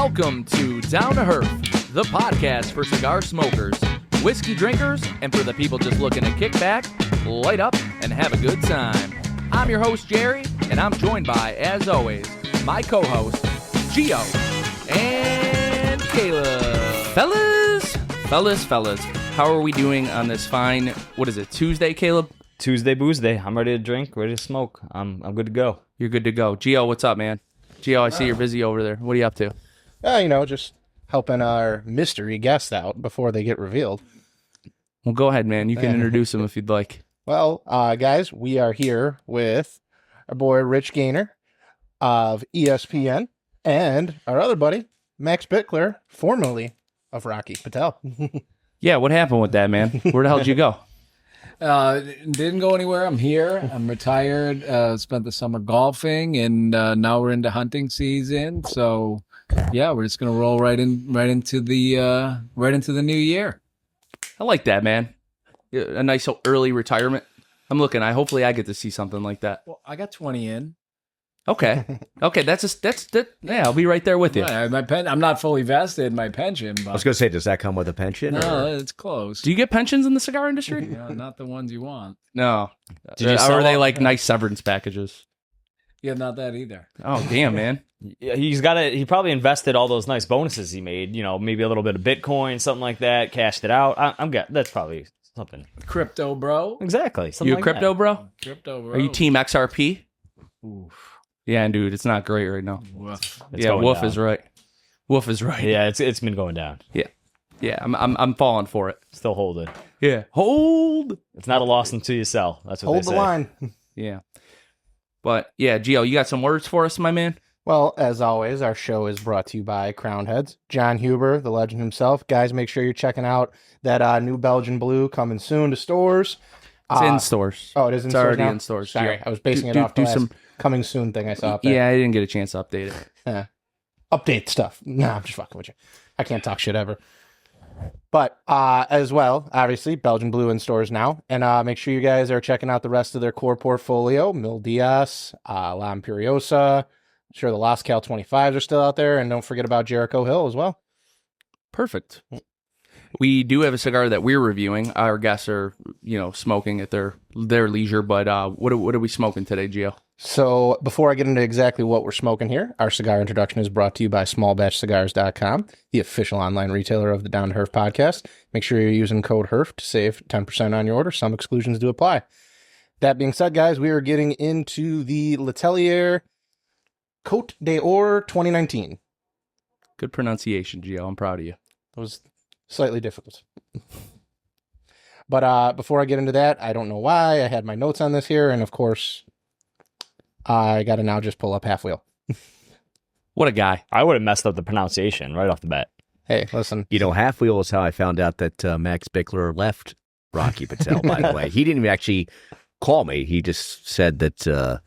Welcome to Down to Herf, the podcast for cigar smokers, whiskey drinkers, and for the people just looking to kick back, light up, and have a good time. I'm your host, Jerry, and I'm joined by, as always, my co-host, Gio and Caleb. Fellas, how are we doing on this fine, what is it, Tuesday, Caleb? Tuesday booze day. I'm ready to drink, ready to smoke. I'm good to go. You're good to go. Gio, what's up, man? Gio, I see you're busy over there. What are you up to? Just helping our mystery guests out before they get revealed. Well, go ahead, man. You can introduce them if you'd like. Well, guys, we are here with our boy Rich Gaynor of ESPN and our other buddy, Max Bichler, formerly of Rocky Patel. Yeah, what happened with that, man? Where the hell did you go? Didn't go anywhere. I'm here. I'm retired. Spent the summer golfing, and now we're into hunting season. So, yeah, we're just gonna roll right into the new year. I like that, man. A nice early retirement. I'm looking. Hopefully I get to see something like that. Well, I got 20 in. Okay. That's yeah. I'll be right there with you. Right, I'm not fully vested in my pension, but I was going to say, does that come with a pension? no, or? it's close. Do you get pensions in the cigar industry? Not the ones you want. No. Did you Or sell are they all- like nice severance packages? Yeah, not that either. Oh, damn, man. Yeah, he probably invested all those nice bonuses he made, maybe a little bit of Bitcoin, something like that, cashed it out. I'm good. That's probably something. Crypto, bro. Exactly. Something You a like crypto, that. bro? Crypto, bro. Are you team XRP? Oof. Yeah, dude, it's not great right now. Woof. It's Yeah, going Wolf down. is right. Wolf is right. Yeah, it's been going down. Yeah, I'm falling for it. Still hold it. Yeah. Hold. It's not a loss until you sell. That's what Hold they the say. line. Yeah. But yeah, Gio, you got some words for us, my man? Well, as always, our show is brought to you by Crown Heads. John Huber, the legend himself. Guys, make sure you're checking out that new Belgian Blue coming soon to stores. It's in stores. Oh, it is in It's stores already now? in stores. Sorry, Yeah. I was basing it Do- off do the last some- coming soon thing I saw up there. Yeah, I didn't get a chance to update it. Update stuff. Nah, I'm just fucking with you. I can't talk shit ever. But as well, obviously, Belgian Blue in stores now. And make sure you guys are checking out the rest of their core portfolio. Mil Diaz, La Imperiosa. I'm sure the Las Cal 25s are still out there. And don't forget about Jericho Hill as well. Perfect. We do have a cigar that we're reviewing. Our guests are, smoking at their leisure. But what are we smoking today, Gio? So before I get into exactly what we're smoking here, our cigar introduction is brought to you by smallbatchcigars.com, the official online retailer of the Down to Herf podcast. Make sure you're using code HERF to save 10% on your order. Some exclusions do apply. That being said, guys, we are getting into the Letelier Côte d'Or 2019. Good pronunciation, Gio. I'm proud of you. It was slightly difficult. But before I get into that, I don't know why I had my notes on this here. And of course, I got to now just pull up Half Wheel. What a guy. I would have messed up the pronunciation right off the bat. Hey, listen. Half Wheel is how I found out that Max Bichler left Rocky Patel, by the way. He didn't even actually call me. He just said that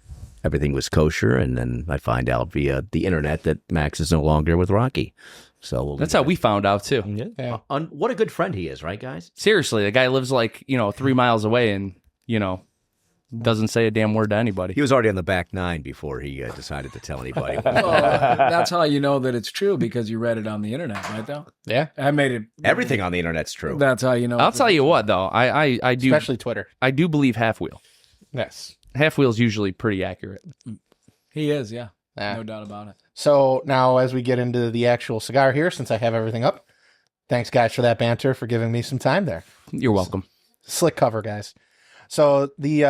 everything was kosher, and then I find out via the internet that Max is no longer with Rocky. So That's how we found out, too. Yeah. What a good friend he is, right, guys? Seriously, the guy lives 3 miles away and, doesn't say a damn word to anybody. He was already on the back nine before he decided to tell anybody. Well, that's how you know that it's true, because you read it on the internet, right? Though Yeah. I made it. Everything on the internet's true. That's how you know. I'll tell you what, though. I do Especially Twitter. I do believe Half Wheel. Yes. Half Wheel's usually pretty accurate. He is, yeah, Yeah. no doubt about it. So now as we get into the actual cigar here, since I have everything up, thanks guys for that banter, for giving me some time there. You're welcome. Slick cover, guys. So the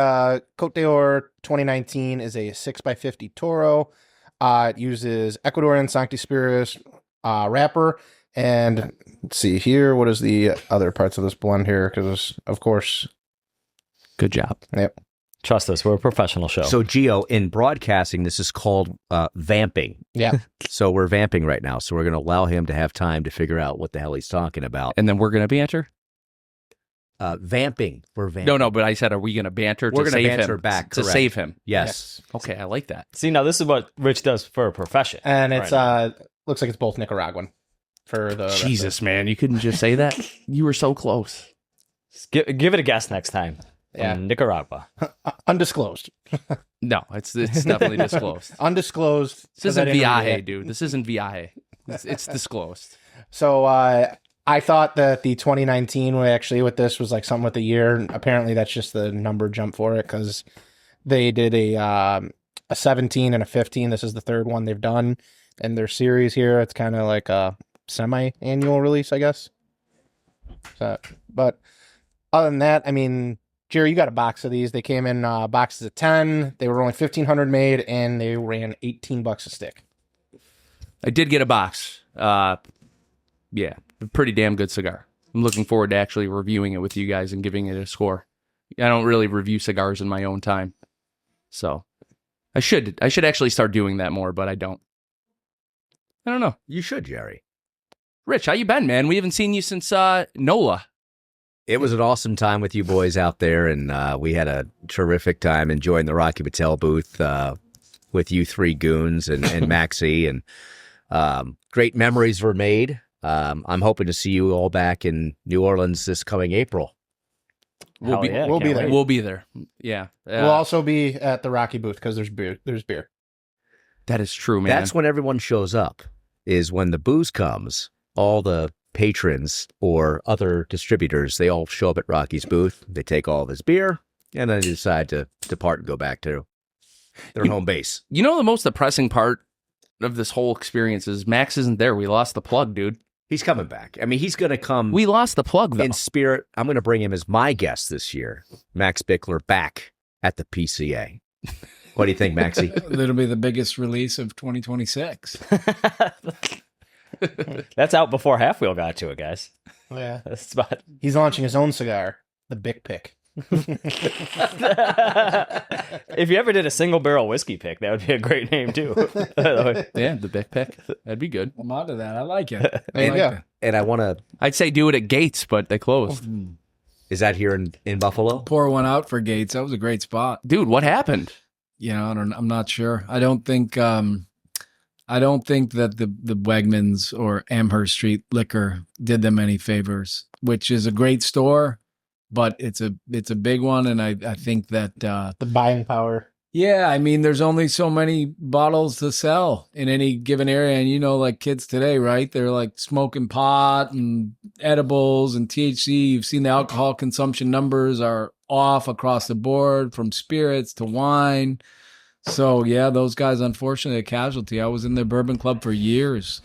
Côte d'Or 2019 is a 6x50 Toro. It uses Ecuadorian Sancti Spirits wrapper. And let's see here. What is the other parts of this blend here? Because, of course, Good job. yep. Trust us, we're a professional show. So, Gio, in broadcasting, this is called vamping. Yeah. So we're vamping right now. So we're going to allow him to have time to figure out what the hell he's talking about. And then we're going to banter? Vamping. We're vamping. No, but I said, are we going to banter We're to gonna save banter him? back, To correct. save him. Yes. Okay, I like that. See, now this is what Rich does for a profession. And it's Right. looks like it's both Nicaraguan for the Jesus, man. You couldn't just say that? You were so close. Give it a guess next time. Yeah. From Nicaragua. Undisclosed. No, it's definitely disclosed. Undisclosed. This isn't I didn't read Viaje, it. dude. This isn't Viaje. It's disclosed. So I thought that the 2019 with this was like something with the year. Apparently, that's just the number jump for it because they did a 17 and a 15. This is the third one they've done in their series here. It's kind of like a semi-annual release, I guess. So, but other than that, I mean, Jerry, you got a box of these. They came in boxes of 10. They were only 1,500 made, and they ran $18 a stick. I did get a box. Yeah, a pretty damn good cigar. I'm looking forward to actually reviewing it with you guys and giving it a score. I don't really review cigars in my own time, so I should actually start doing that more, but I don't. I don't know. You should, Jerry. Rich, how you been, man? We haven't seen you since NOLA. It was an awesome time with you boys out there, and we had a terrific time enjoying the Rocky Patel booth with you three goons and Maxie, and great memories were made. I'm hoping to see you all back in New Orleans this coming April. We'll be there. We'll be there. Yeah. We'll also be at the Rocky booth because there's beer. There's beer. That is true, man. That's when everyone shows up, is when the booze comes. All the patrons or other distributors, they all show up at Rocky's booth. They take all of his beer, and then they decide to depart and go back to their home base. You know, the most depressing part of this whole experience is Max isn't there. We lost the plug, dude. He's coming back. I mean, he's going to come. We lost the plug, though. In spirit. I'm going to bring him as my guest this year. Max Bichler back at the PCA. What do you think, Maxie? That'll be the biggest release of 2026. That's out before Half Wheel got to it, guys. Yeah. That's about. He's launching his own cigar, the Bic Pick. If you ever did a single barrel whiskey pick, that would be a great name too. Yeah, the Bic Pick. That'd be good. I'm onto that. I like it. And I want to. I'd say do it at Gates, but they closed. Is that here in Buffalo? Pour one out for Gates. That was a great spot. Dude, what happened? You know, I'm not sure. I don't think that the Wegmans or Amherst Street Liquor did them any favors, which is a great store, but it's a big one, and I think that The buying power. yeah, I mean, there's only so many bottles to sell in any given area, and you know, like kids today, right? They're like smoking pot and edibles and THC. You've seen the alcohol consumption numbers are off across the board, from spirits to wine. So yeah, those guys, unfortunately, a casualty. I was in their bourbon club for years.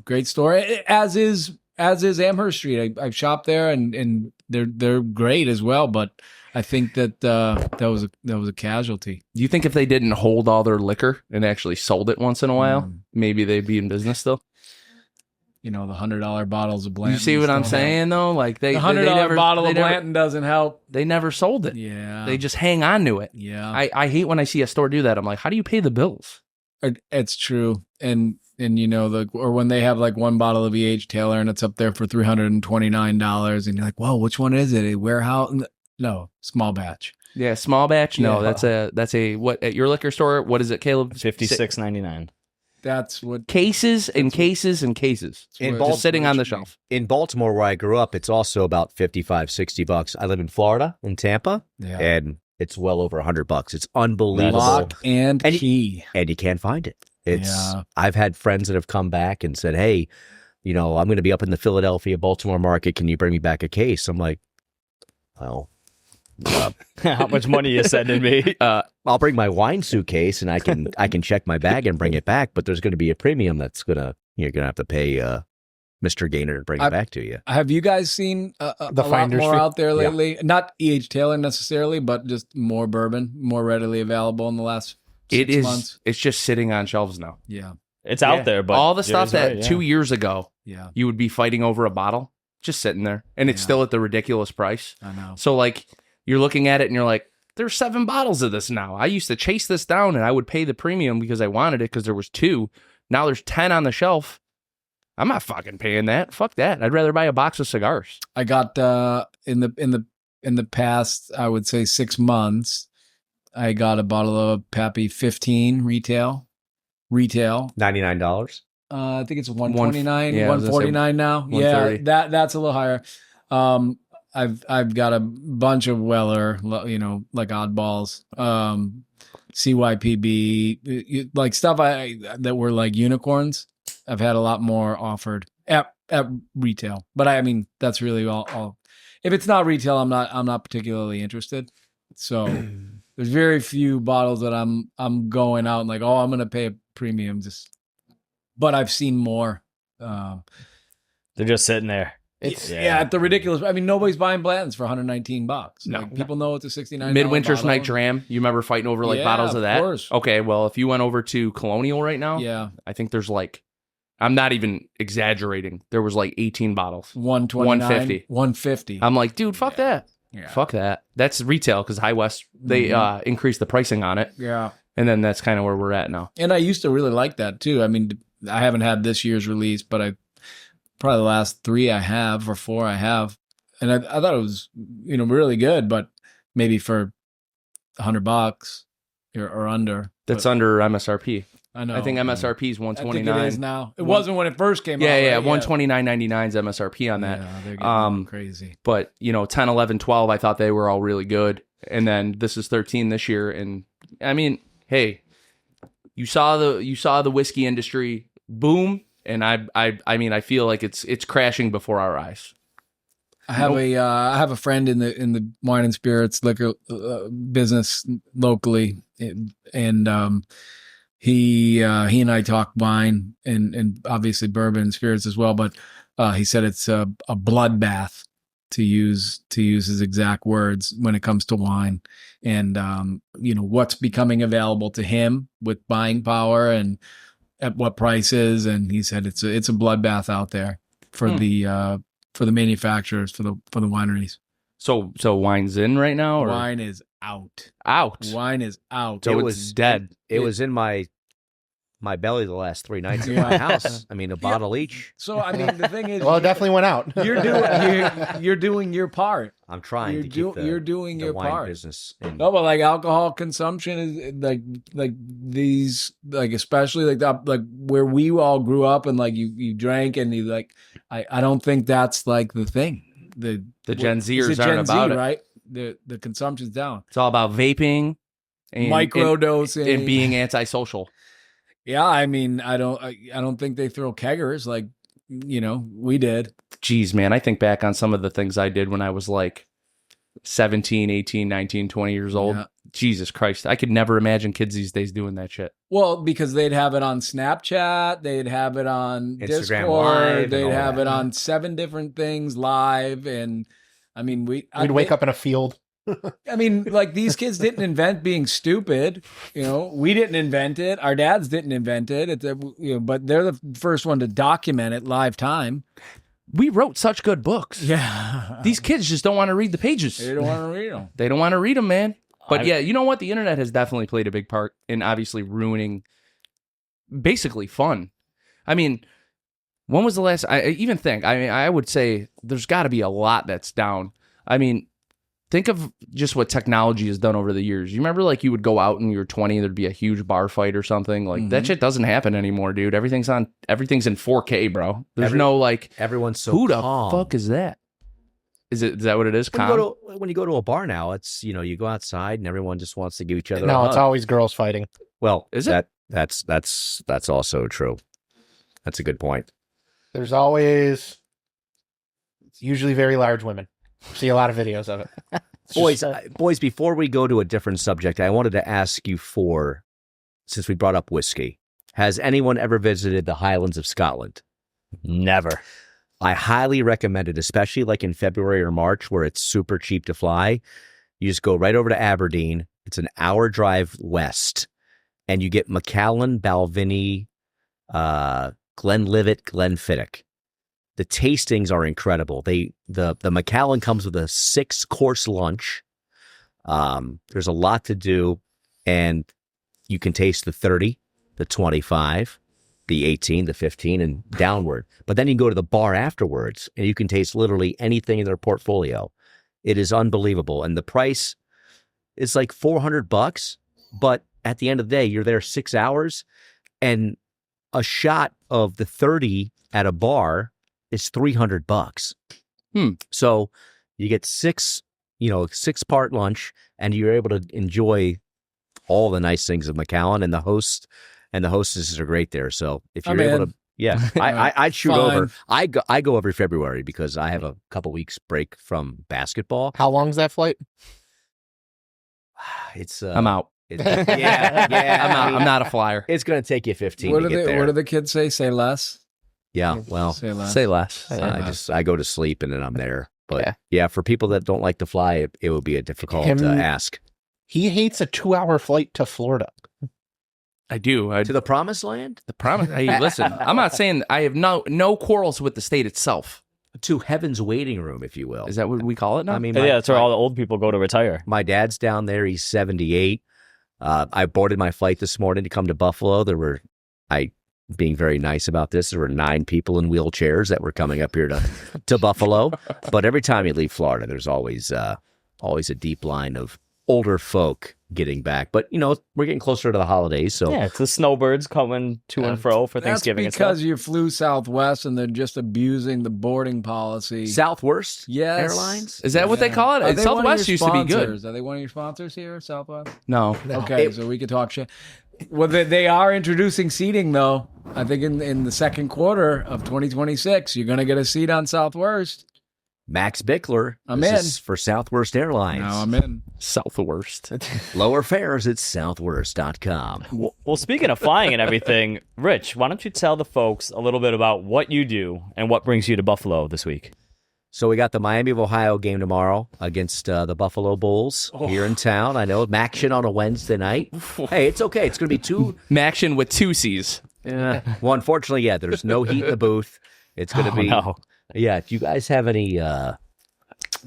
Great store, as is Amherst Street. I've shopped there, and they're great as well. But I think that that was a casualty. Do you think if they didn't hold all their liquor and actually sold it once in a while, maybe they'd be in business still? You know, the $100 bottles of Blanton. You see what I'm saying, though? Like The $100 bottle of Blanton doesn't help. They never sold it. Yeah. They just hang on to it. Yeah. I hate when I see a store do that. I'm like, how do you pay the bills? It's true. And you know, or when they have like one bottle of E.H. Taylor and it's up there for $329 and you're like, whoa, which one is it? A warehouse? No, small batch. Yeah, small batch. No, Yeah. that's a what at your liquor store? What is it, Caleb? $56.99. That's what Cases and cases and cases. In Just sitting on the shelf. In Baltimore, where I grew up, it's also about $55-$60. I live in Florida, in Tampa, and it's well over $100. It's unbelievable. lock and key. And you can't find it. It's. Yeah. I've had friends that have come back and said, "Hey, you know, I'm going to be up in the Philadelphia, Baltimore market. Can you bring me back a case?" I'm like, "Well, How much money you sending me? I'll bring my wine suitcase and I can check my bag and bring it back. But there's going to be a premium that's you're gonna have to pay Mr. Gaynor to bring it back to you." Have you guys seen a lot Finder's more Fee? out there lately? Not E.H. Taylor necessarily, but just more bourbon, more readily available in the last 6 months. It's just sitting on shelves now. Yeah. It's out there, but all the stuff Jerry's that right, 2 years ago Yeah. you would be fighting over a bottle, just sitting there, and it's Yeah. still at the ridiculous price. I know. So like you're looking at it and you're like, there's 7 bottles of this now. I used to chase this down and I would pay the premium because I wanted it because there was 2. Now there's 10 on the shelf. I'm not fucking paying that. Fuck that. I'd rather buy a box of cigars. I got in the past, I would say 6 months, I got a bottle of Pappy 15 retail. $99. I think it's 129, yeah, I was gonna say 149 now. 130. Yeah, that's a little higher. I've got a bunch of Weller, you know, like oddballs, CYPB, like stuff that were like unicorns. I've had a lot more offered at retail. But I mean, that's really all. If it's not retail, I'm not particularly interested. So there's very few bottles that I'm going out and like, oh, I'm gonna pay a premium. But I've seen more. They're just sitting there. At the ridiculous. I mean, nobody's buying Blanton's for $119. No. Like, people know it's a $69. Midwinter's bottle. Night Dram. You remember fighting over like bottles of that? Of course. Okay, well, if you went over to Colonial right now, Yeah. I think there's like, I'm not even exaggerating. There was like 18 bottles. 129. 150. 150. I'm like, dude, fuck that. Yeah. Fuck that. That's retail because High West, they increased the pricing on it. Yeah. And then that's kind of where we're at now. And I used to really like that too. I mean, I haven't had this year's release, but probably the last 3 I have or 4 I have. And I thought it was, really good, but maybe for $100 or under. That's under MSRP. I know. I think MSRP is I think $129. it is now. It wasn't when it first came out. Yeah, right? $129.99 is MSRP on that. Yeah, they're getting crazy. But 10, 11, 12, I thought they were all really good. And then this is 13 this year. And I mean, hey, you saw the whiskey industry boom, and I mean, I feel like it's crashing before our eyes. I have a friend in the wine and spirits liquor business locally, and he and I talk wine and obviously bourbon and spirits as well. But he said it's a bloodbath, to use his exact words, when it comes to wine, and what's becoming available to him with buying power and at what prices. And he said it's a bloodbath out there for the manufacturers, for the wineries. So wine's in right now, or Wine is out. Wine is out. So it's dead. It was in my belly the last 3 nights at my house. I mean, a bottle each. So I mean, the thing is, Well, it definitely went out. you're doing your part. I'm trying to keep you're doing the your wine part. business. In. No, but like alcohol consumption is like these, like especially like that, like where we all grew up and like you drank and you like, I don't think that's like the thing. The Gen Zers it's a aren't Gen Z, about it. right? The consumption's down. It's all about vaping and Microdosing and being antisocial. Yeah, I mean, I don't think they throw keggers like we did. Jeez, man, I think back on some of the things I did when I was like 17, 18, 19, 20 years old. Yeah. Jesus Christ. I could never imagine kids these days doing that shit. Well, because they'd have it on Snapchat, they'd have it on Instagram Discord, Live, they'd and all have that. it on 7 different things live, and I mean, we'd wake up in a field. I mean, like, these kids didn't invent being stupid. We didn't invent it. Our dads didn't invent it. But they're the first one to document it live time. We wrote such good books. Yeah, These kids just don't want to read the pages. they don't want to read them. They don't want to read them, man. But yeah, you know what? The internet has definitely played a big part in obviously ruining basically fun. I mean, when was the last, I would say there's got to be a lot that's down. I mean, think of just what technology has done over the years. You remember, like, you would go out and you were 20, there'd be a huge bar fight or something. Like, that shit doesn't happen anymore, dude. Everything's in 4K, bro. There's no, like, Everyone's so who the calm. fuck is that? Is that what it is? When you go to a bar now, it's you go outside and everyone just wants to give each other. No, a it's hug. always girls fighting. Well, Is it? That's also true. That's a good point. There's always, it's usually very large women. See a lot of videos of it. Boys, before we go to a different subject, I wanted to ask you since we brought up whiskey, has anyone ever visited the Highlands of Scotland? Never. I highly recommend it, especially like in February or March where it's super cheap to fly. You just go right over to Aberdeen. It's an hour drive west, and you get Macallan, Balvenie, Glenlivet, Glenfiddich. The tastings are incredible. The Macallan comes with a 6-course lunch. There's a lot to do, and you can taste the 30, the 25, the 18, the 15, and downward. But then you can go to the bar afterwards, and you can taste literally anything in their portfolio. It is unbelievable, and the price is like $400. But at the end of the day, you're there 6 hours, and a shot of the 30 at a bar is $300. So you get 6-part lunch, and you're able to enjoy all the nice things of Macallan, and the host and the hostesses are great there. So if you're able to Yeah, I'd shoot Fine. over. I go every February because I have a couple weeks break from basketball. How long's that flight? It's I'm out. Yeah, I'm out. I'm not a flyer. It's going to take you 15 What to do get there. what do the kids say? Say less. Yeah, well, Say less. Say less. I go to sleep and then I'm there. But Yeah. yeah, for people that don't like to fly, it would be a difficult ask. He hates a 2-hour flight to Florida. I do. To the promised land? The promise. Hey, listen. I'm not saying I have no quarrels with the state itself. To heaven's waiting room, if you will. Is that what we call it now? I mean, Yeah, that's where all the old people go to retire. my dad's down there. He's 78. I boarded my flight this morning to come to Buffalo. Being very nice about this, there were 9 people in wheelchairs that were coming up here to Buffalo. But every time you leave Florida, there's always a deep line of older folk getting back. But, we're getting closer to the holidays. So Yeah, it's the snowbirds coming to and fro for Thanksgiving. That's because and you flew Southwest and they're just abusing the boarding policy. Southwest Yes. Airlines? Is that what they call Are it? they one of Southwest your used to be good. sponsors? Are they one of your sponsors here, Southwest? No. Okay, so we could talk shit. Well, they are introducing seating, though. I think in the second quarter of 2026, you're going to get a seat on Southwest. Max Bichler. I'm This in. is for Southwest Airlines. Now I'm in. Southwest. Lower fares at southwest.com. Well, speaking of flying and everything, Rich, why don't you tell the folks a little bit about what you do and what brings you to Buffalo this week? So we got the Miami of Ohio game tomorrow against the Buffalo Bulls here in town. I know MACC-tion on a Wednesday night. Hey, it's okay. It's going to be 2. MACC-tion with 2 C's. Well, unfortunately, yeah, there's no heat in the booth. It's going to be. No. Yeah, do you guys have any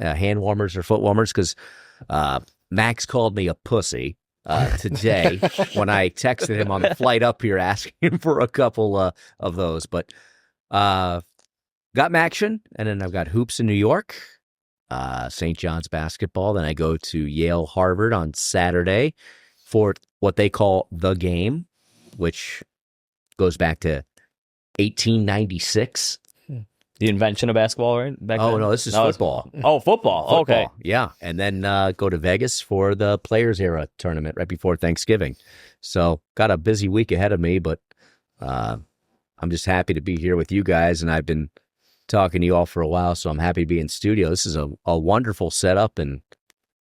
hand warmers or foot warmers? Because Max called me a pussy today when I texted him on the flight up here asking him for a couple of those. But got MACC-tion, and then I've got hoops in New York, St. John's basketball. Then I go to Yale Harvard on Saturday for what they call the game, which goes back to 1896. The invention of basketball, right? Back then? No, this is football. Oh, football. Okay. Football, yeah. And then go to Vegas for the Players Era tournament right before Thanksgiving. So got a busy week ahead of me, but I'm just happy to be here with you guys. And I've been talking to you all for a while, so I'm happy to be in studio. This is a wonderful setup, and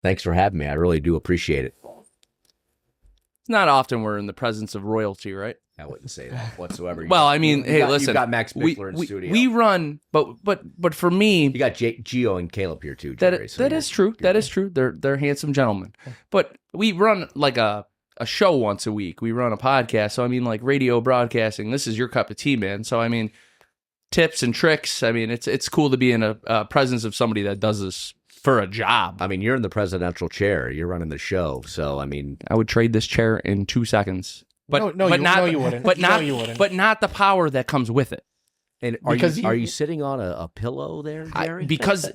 thanks for having me. I really do appreciate it. It's not often we're in the presence of royalty, right? I wouldn't say that whatsoever. Well, I mean, hey, listen. You got Max Bichler in studio. We run, but for me, You got Gio and Caleb here too, Jerry. that is true. That is true. They're handsome gentlemen. But we run like a show once a week. We run a podcast. So I mean, like radio broadcasting. This is your cup of tea, man. So I mean, tips and tricks. I mean, it's cool to be in a presence of somebody that does this for a job. I mean, you're in the presidential chair. You're running the show. So I mean, I would trade this chair in 2 seconds. But No, you wouldn't. But not No, you wouldn't. But not the power that comes with it. and are you sitting on a pillow there, Jerry? Because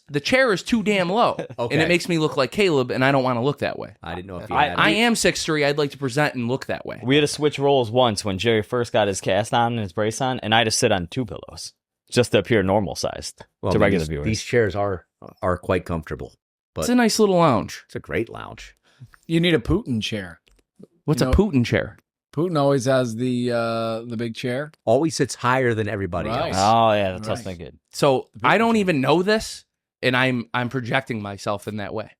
the chair is too damn low, Okay. and it makes me look like Caleb, and I don't want to look that way. I didn't know if you I- had. I am 6'3". I'd like to present and look that way. We had to switch roles once when Jerry first got his cast on and his brace on, and I had to sit on 2 pillows just to appear normal sized to regular viewers. These chairs are quite comfortable, but It's a nice little lounge. it's a great lounge. You need a Putin chair. What's You a know- Putin chair? Putin always has the big chair. Always sits higher than everybody Right. else. Oh, yeah, that's Right. us thinking. So I don't even know this, and I'm projecting myself in that way.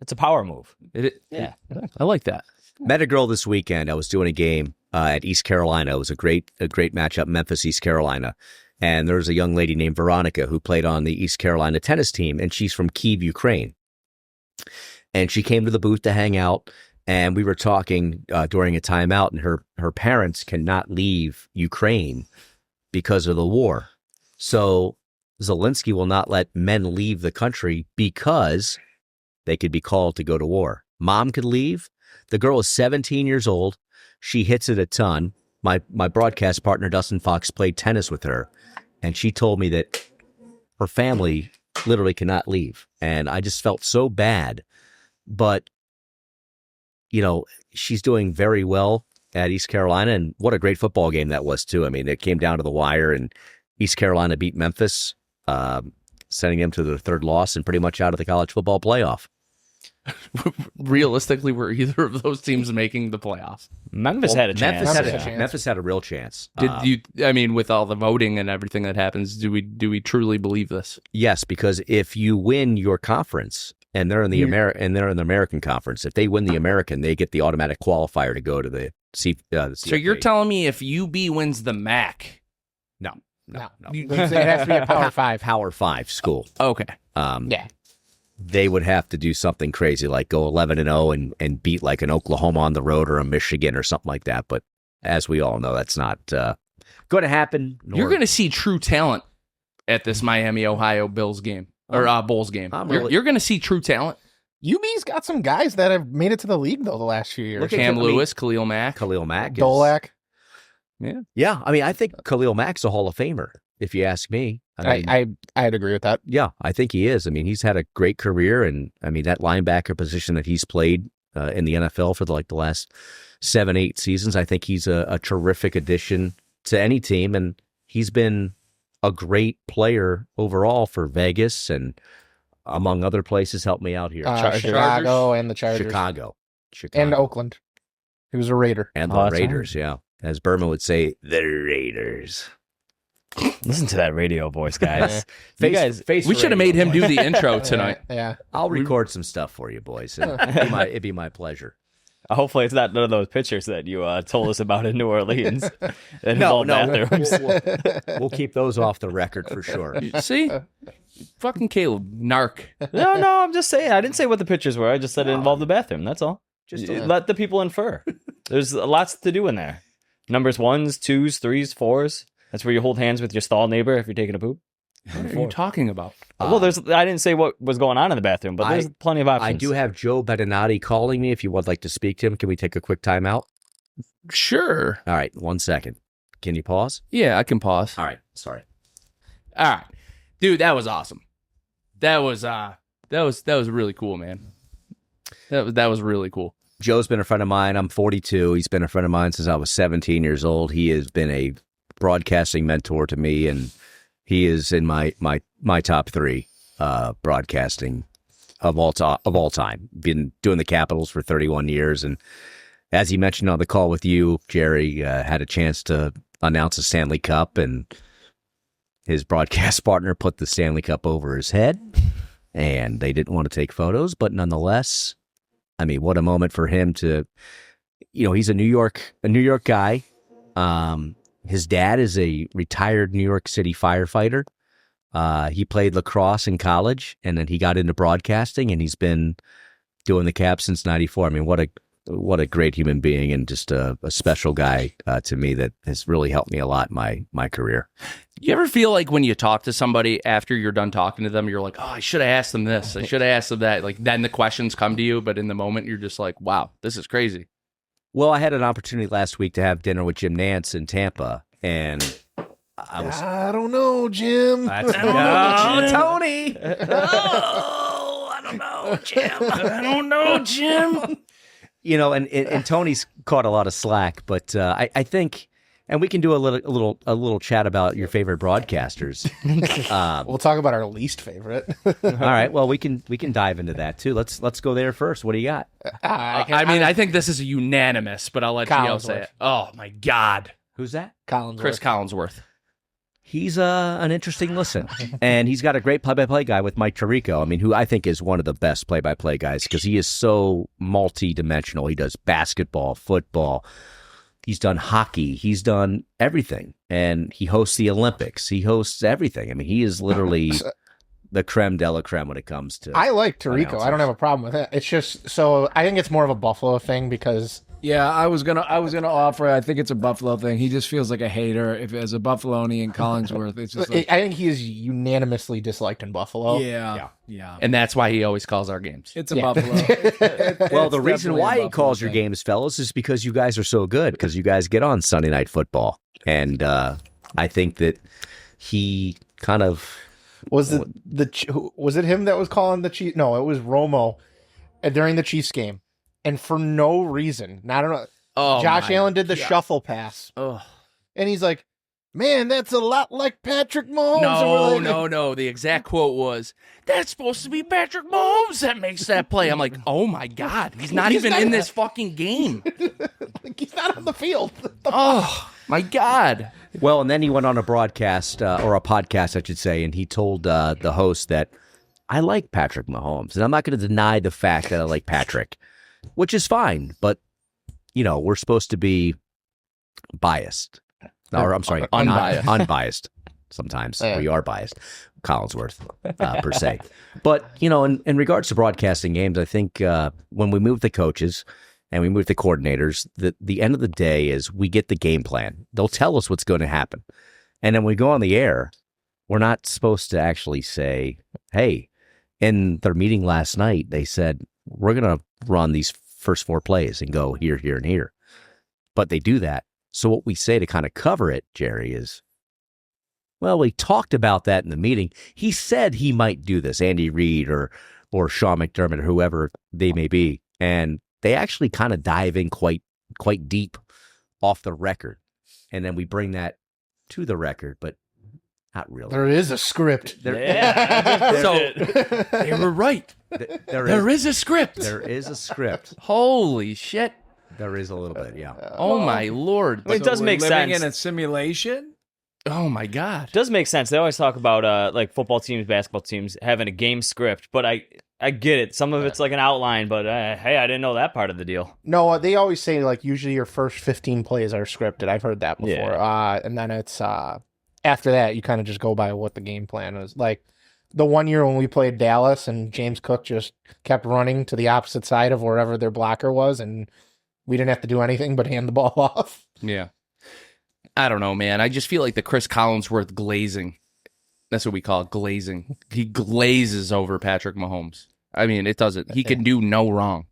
It's a power move. Yeah, I like that. Met a girl this weekend. I was doing a game at East Carolina. It was a great matchup, Memphis, East Carolina. And there was a young lady named Veronica who played on the East Carolina tennis team, and she's from Kyiv, Ukraine. And she came to the booth to hang out, and we were talking during a timeout, and her parents cannot leave Ukraine because of the war. So Zelensky will not let men leave the country because they could be called to go to war. Mom could leave. The girl is 17 years old. She hits it a ton. My broadcast partner, Dustin Fox, played tennis with her, and she told me that her family literally cannot leave. And I just felt so bad. But, she's doing very well at East Carolina, and what a great football game that was, too. I mean, it came down to the wire, and East Carolina beat Memphis, sending them to their third loss and pretty much out of the college football playoff. realistically, were either of those teams making the playoffs? Memphis had a chance. Memphis had a real chance. With all the voting and everything that happens, do we truly believe this? Yes, because if you win your conference and they're in the American conference, if they win the American, they get the automatic qualifier to go to the CFP. So you're telling me if UB wins the MAC? No. It has to be a Power 5. Power 5 school. Okay. Yeah. They would have to do something crazy like go 11-0 and beat like an Oklahoma on the road or a Michigan or something like that. But as we all know, that's not going to happen. You're going to see true talent at this Miami, Ohio Bills game or Bulls game. You're going to see true talent. UB's got some guys that have made it to the league, though, the last few years. Cam Lewis, Khalil Mack. Dolak. Yeah. I mean, I think Khalil Mack's a Hall of Famer, if you ask me. I'd agree with that. Yeah, I think he is. I mean, he's had a great career, and I mean that linebacker position that he's played in the NFL for the last 7-8 seasons. I think he's a terrific addition to any team, and he's been a great player overall for Vegas and among other places. Help me out here. Chicago and the Chargers. Chicago. And Oakland. He was a Raider. And the Raiders, yeah. As Berman would say, the Raiders. Listen to that radio voice, guys. We should have made him do the intro tonight. Yeah. I'll record some stuff for you, boys. It'd be my pleasure. Hopefully it's not none of those pictures that you told us about in New Orleans. No. Bathrooms. We'll keep those off the record for sure. See? Fucking Caleb, narc. No, I'm just saying. I didn't say what the pictures were. I just said it involved the bathroom. That's all. Just let the people infer. There's lots to do in there. Numbers 1s, 2s, 3s, 4s. That's where you hold hands with your stall neighbor if you're taking a poop. What are you talking about? Well, I didn't say what was going on in the bathroom, but there's plenty of options. I do have Joe Bedinati calling me. If you would like to speak to him, can we take a quick time out? Sure. All right, 1 second. Can you pause? Yeah, I can pause. All right, sorry. All right, dude, that was awesome. That was really cool, man. That was really cool. Joe's been a friend of mine. I'm 42. He's been a friend of mine since I was 17 years old. He has been a broadcasting mentor to me, and he is in my top 3 broadcasting of all time. Been doing the Capitals for 31 years, and as he mentioned on the call with you, Jerry, had a chance to announce a Stanley Cup, and his broadcast partner put the Stanley Cup over his head, and they didn't want to take photos, but nonetheless, I mean, what a moment for him to, he's a New York guy. His dad is a retired New York City firefighter. He played lacrosse in college, and then he got into broadcasting, and he's been doing the Cap since '94. I mean, what a great human being, and just a special guy to me that has really helped me a lot in my career. You ever feel like when you talk to somebody after you're done talking to them, you're like, oh, I should have asked them this. I should have asked them that. Like, then the questions come to you, but in the moment, you're just like, wow, this is crazy. Well, I had an opportunity last week to have dinner with Jim Nantz in Tampa, and I don't know, Jim. Tony. I don't know, Jim. I don't know, Jim. And Tony's caught a lot of slack, but I think, and we can do a little chat about your favorite broadcasters. We'll talk about our least favorite. All right, well we can dive into that too. Let's go there first. What do you got? I think this is a unanimous, but I'll let you say it. Oh my God, who's that? Chris Collinsworth. He's an interesting listen, and he's got a great play-by-play guy with Mike Tirico. I mean, who I think is one of the best play-by-play guys because he is so multi-dimensional. He does basketball, football. He's done hockey. He's done everything, and he hosts the Olympics. He hosts everything. I mean, he is literally the creme de la creme when it comes to. I like Tirico. I don't have a problem with it. It's just so I think it's more of a Buffalo thing because. Yeah, I was gonna offer. I think it's a Buffalo thing. He just feels like a hater. If as a Buffalonian, Collinsworth, it's just. Like, I think he is unanimously disliked in Buffalo. Yeah. And that's why he always calls our games. It's a Buffalo. Well, the reason why he calls your games, fellas, is because you guys are so good. Because you guys get on Sunday Night Football, and I think that he kind of was it him that was calling the Chiefs? No, it was Romo during the Chiefs game. And for no reason, I don't know. Josh Allen did the shuffle pass. Oh. And he's like, man, that's a lot like Patrick Mahomes. And we're like, No. The exact quote was, that's supposed to be Patrick Mahomes that makes that play. I'm like, oh my God, he's not even in this fucking game. Like, he's not on the field. Oh my God. Well, and then he went on a broadcast, or a podcast, I should say, and he told the host that I like Patrick Mahomes, and I'm not going to deny the fact that I like Patrick, which is fine, but, we're supposed to be biased. Or, I'm sorry, unbiased. Sometimes we are biased, Collinsworth, per se. But, in regards to broadcasting games, I think when we move the coaches and we move the coordinators, the end of the day is we get the game plan. They'll tell us what's going to happen. And then when we go on the air, we're not supposed to actually say, hey, in their meeting last night, they said, we're going to run these first 4 plays and go here, here, and here. But they do that. So what we say to kind of cover it, Jerry, is, well, we talked about that in the meeting. He said he might do this, Andy Reid or Sean McDermott or whoever they may be. And they actually kind of dive in quite deep off the record. And then we bring that to the record, but not really. There is a script. So they were right. There is a script. There is a script. Holy shit. There is a little bit, yeah. Oh my Lord. I mean, it does make living sense. in a simulation? Oh my God. It does make sense. They always talk about like football teams, basketball teams having a game script, but I get it. Some of it's like an outline, but hey, I didn't know that part of the deal. No, they always say like usually your first 15 plays are scripted. I've heard that before. Yeah. And then it's after that you kind of just go by what the game plan is. Like the one year when we played Dallas and James Cook just kept running to the opposite side of wherever their blocker was, and we didn't have to do anything but hand the ball off. Yeah. I don't know, man. I just feel like the Chris Collinsworth glazing. That's what we call it, glazing. He glazes over Patrick Mahomes. I mean, it doesn't. He can do no wrong.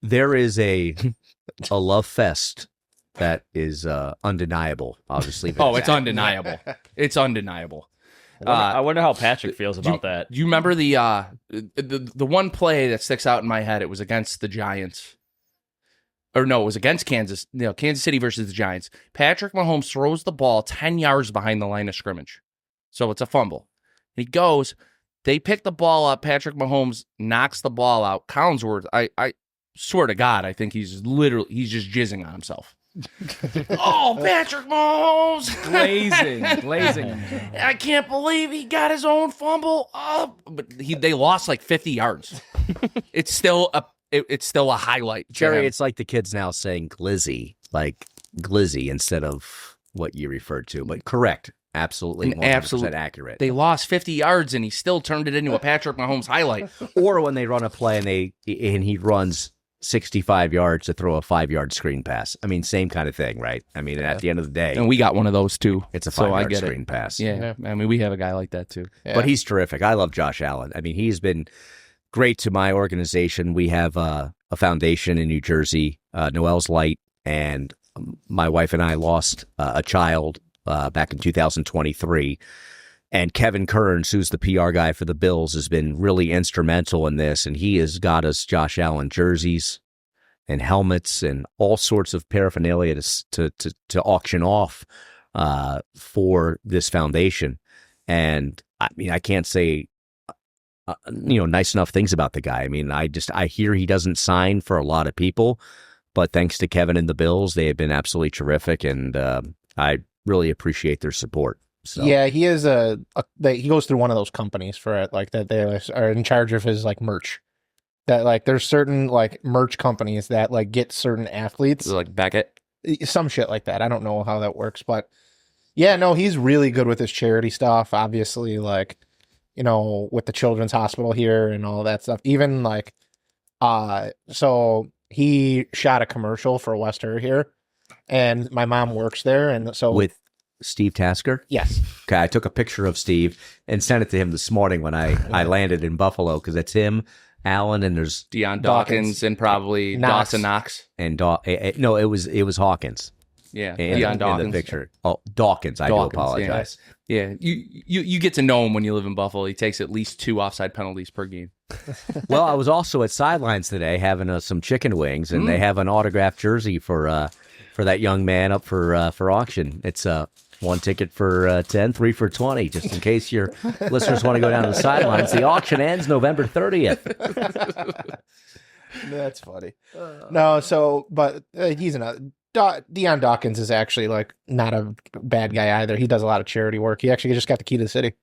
There is a love fest that is undeniable, obviously. It's undeniable. It's undeniable. I wonder how Patrick feels about that. Do you remember the one play that sticks out in my head? It was against the Giants. Or no, it was against Kansas. Kansas City versus the Giants. Patrick Mahomes throws the ball 10 yards behind the line of scrimmage. So it's a fumble. He goes, they pick the ball up. Patrick Mahomes knocks the ball out. Collinsworth, I swear to God, I think he's just jizzing on himself. Oh, Patrick Mahomes. Glazing. I can't believe he got his own fumble up. But they lost like 50 yards. It's still a highlight. Jerry, it's like the kids now saying glizzy, like glizzy instead of what you referred to. But correct. Absolutely 100% accurate. They lost 50 yards and he still turned it into a Patrick Mahomes highlight. Or when they run a play and he runs 65 yards to throw a 5-yard screen pass. I mean, same kind of thing, right? I mean, at the end of the day. And we got one of those too. It's a 5-yard screen pass. Yeah. I mean, we have a guy like that too. Yeah. But he's terrific. I love Josh Allen. I mean, he's been great to my organization. We have a foundation in New Jersey, Noel's Light, and my wife and I lost a child back in 2023. And Kevin Kearns, who's the PR guy for the Bills, has been really instrumental in this. And he has got us Josh Allen jerseys and helmets and all sorts of paraphernalia to auction off for this foundation. And I mean, I can't say nice enough things about the guy. I mean, I hear he doesn't sign for a lot of people, but thanks to Kevin and the Bills, they have been absolutely terrific, and I really appreciate their support. So. Yeah, he is he goes through one of those companies for it, like that they are in charge of his like merch. That like there's certain like merch companies that like get certain athletes, like Beckett, some shit like that. I don't know how that works, but yeah, no, he's really good with his charity stuff. Obviously, like with the Children's Hospital here and all that stuff. Even like, so he shot a commercial for West Her here, and my mom works there, and so with Steve Tasker? Yes. Okay, I took a picture of Steve and sent it to him this morning when I landed in Buffalo, because it's him, Allen, and there's Deion Dawkins and probably Knox. Dawson Knox. And no, it was Hawkins. Yeah, Deion Dawkins. In the picture. Oh, Dawkins. I do apologize. Yeah, you get to know him when you live in Buffalo. He takes at least 2 offside penalties per game. Well, I was also at Sidelines today having some chicken wings, and they have an autographed jersey for that young man up for auction. It's 1 ticket for 10, 3 for 20, just in case your listeners want to go down to the sidelines. The auction ends November 30th. That's funny. No, so, but he's Deion Dawkins is actually like not a bad guy either. He does a lot of charity work. He actually just got the key to the city.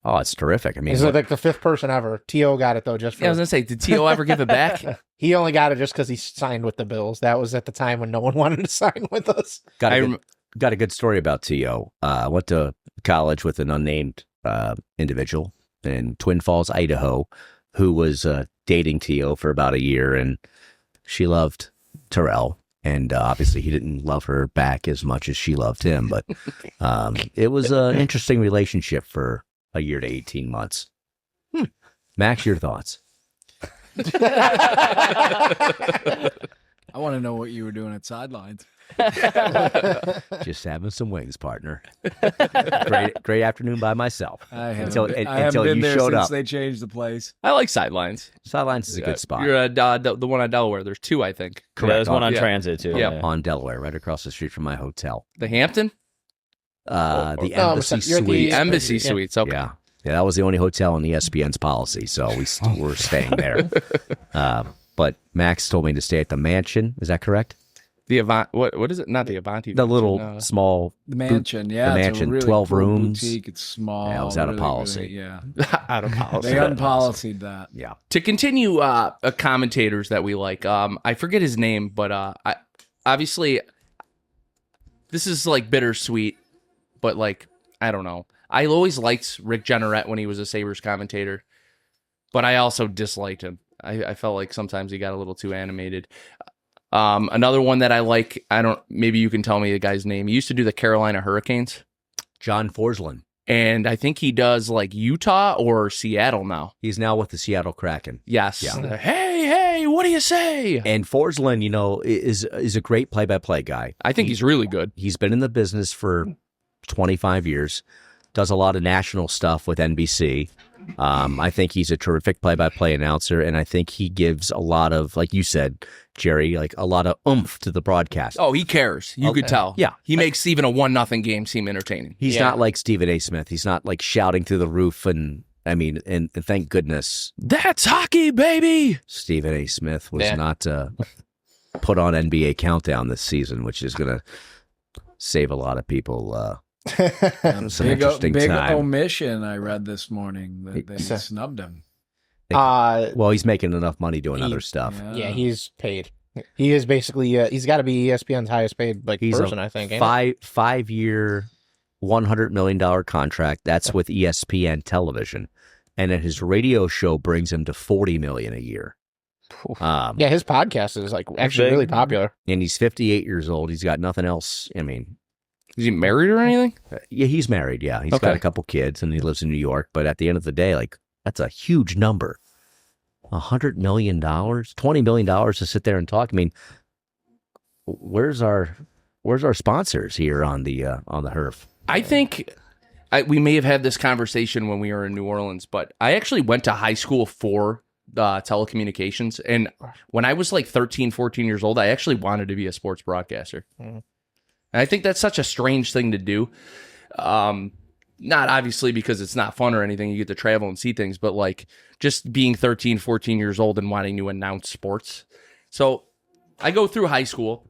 Oh, it's terrific. I mean, he's like the 5th person ever. T.O. got it though, just for. Yeah, I was gonna say, did T.O. ever give it back? He only got it just because he signed with the Bills. That was at the time when no one wanted to sign with us. got a good story about T.O. Went to college with an unnamed individual in Twin Falls, Idaho, who was dating T.O. for about a year, and she loved Terrell. And obviously, he didn't love her back as much as she loved him. But it was an interesting relationship for a year to 18 months. Max, your thoughts? I want to know what you were doing at sidelines. Just having some wings, partner. Great afternoon by myself. I haven't until been you there showed since up. they changed the place. I like sidelines. Sidelines is a good spot. You're the one on Delaware. There's 2, I think. Yeah, there's one on Yeah. Transit too. Yeah. On Delaware, right across the street from my hotel. The Hampton? The No, Embassy you're at the Suites. Embassy Yeah. Suites. Okay. Yeah, that was the only hotel in ESPN's policy, so we're staying there. But Max told me to stay at the mansion. Is that correct? The Avant. What is it? Not the Avanti. The Mansion, little small The mansion, yeah. the it's a mansion, really 12 cool rooms. Boutique. It's small. Yeah, it was out of really, policy. really, yeah. out of policy. They unpolicied that. Yeah. To continue, commentators that we like. I forget his name, but obviously, this is like bittersweet. But like, I don't know. I always liked Rick Jenneret when he was a Sabres commentator, but I also disliked him. I felt like sometimes he got a little too animated. Another one that I like, maybe you can tell me the guy's name. He used to do the Carolina Hurricanes. John Forsland. And I think he does like Utah or Seattle now. He's now with the Seattle Kraken. Yes. Yeah. Hey, what do you say? And Forsland, is a great play-by-play guy. I think he's really good. He's been in the business for 25 years, does a lot of national stuff with NBC. I think he's a terrific play-by-play announcer, and I think he gives a lot of, like you said, Jerry, like a lot of oomph to the broadcast. Oh, he cares. You could tell. Yeah. He makes even a 1-0 game seem entertaining. He's not like Stephen A. Smith. He's not like shouting through the roof, and thank goodness That's hockey, baby. Stephen A. Smith was not put on NBA Countdown this season, which is going to save a lot of people some interesting big time. omission I read this morning that they snubbed him. Well, he's making enough money doing other stuff. Yeah, he's paid. He is basically he's got to be ESPN's highest paid person, I think. Five-year, $100 million contract. That's with ESPN television, and then his radio show brings him to $40 million a year. Yeah, his podcast is like actually really popular. And he's 58 years old. He's got nothing else. I mean, Is he married or anything? yeah, he's married. Yeah, he's got a couple kids, and he lives in New York. But at the end of the day, like, that's a huge number. $100 million, $20 million to sit there and talk. I mean, where's our sponsors here on the Herf? I think we may have had this conversation when we were in New Orleans, but I actually went to high school for telecommunications. And when I was like 13, 14 years old, I actually wanted to be a sports broadcaster. And I think that's such a strange thing to do. Not obviously because it's not fun or anything. You get to travel and see things, but like just being 13, 14 years old and wanting to announce sports. So I go through high school,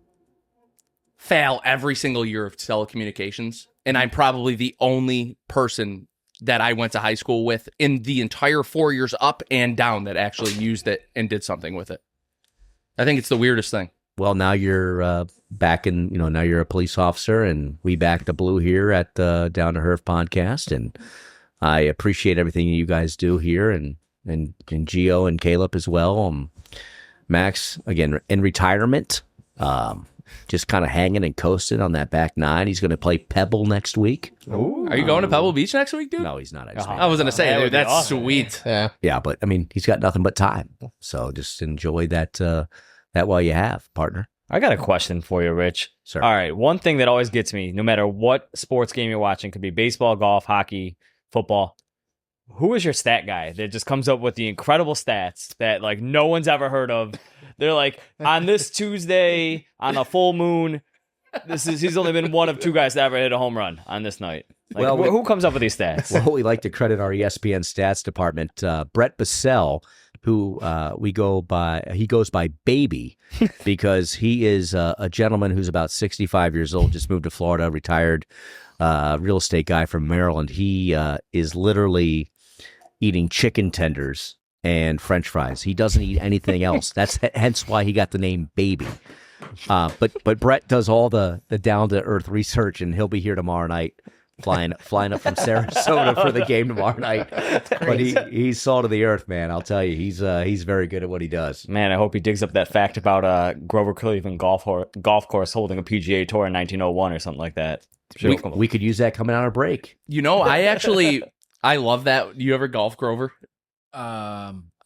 fail every single year of telecommunications. And I'm probably the only person that I went to high school with in the entire 4 years up and down that actually used it and did something with it. I think it's the weirdest thing. Well, now you're back in, now you're a police officer, and we back the blue here at Down to Herf podcast. And I appreciate everything you guys do here, and Gio and Caleb as well. Max, again, in retirement, just kind of hanging and coasting on that back nine. He's going to play Pebble next week. Ooh. Are you going to Pebble Beach next week, dude? No, he's not. I was going to say, dude, that's awesome. sweet. Yeah. Yeah, but I mean, he's got nothing but time. So just enjoy that while you have, partner. I got a question for you, Rich. Sir. All right. One thing that always gets me, no matter what sports game you're watching, could be baseball, golf, hockey, football. Who is your stat guy that just comes up with the incredible stats that like no one's ever heard of? They're like, on this Tuesday, on a full moon, He's only been one of 2 guys to ever hit a home run on this night. Like, Well, who comes up with these stats? Well, we like to credit our ESPN stats department. Brett Bissell, who he goes by Baby because he is a gentleman who's about 65 years old, just moved to Florida, retired real estate guy from Maryland. He is literally eating chicken tenders and French fries. He doesn't eat anything else. That's hence why he got the name Baby. But Brett does all the down to earth research, and he'll be here tomorrow night, flying up from Sarasota for the game tomorrow night. But he's salt of the earth, man. I'll tell you, he's very good at what he does. Man, I hope he digs up that fact about Grover Cleveland golf course holding a PGA Tour in 1901 or something like that. We could use that coming out of break. I love that. You ever golf, Grover?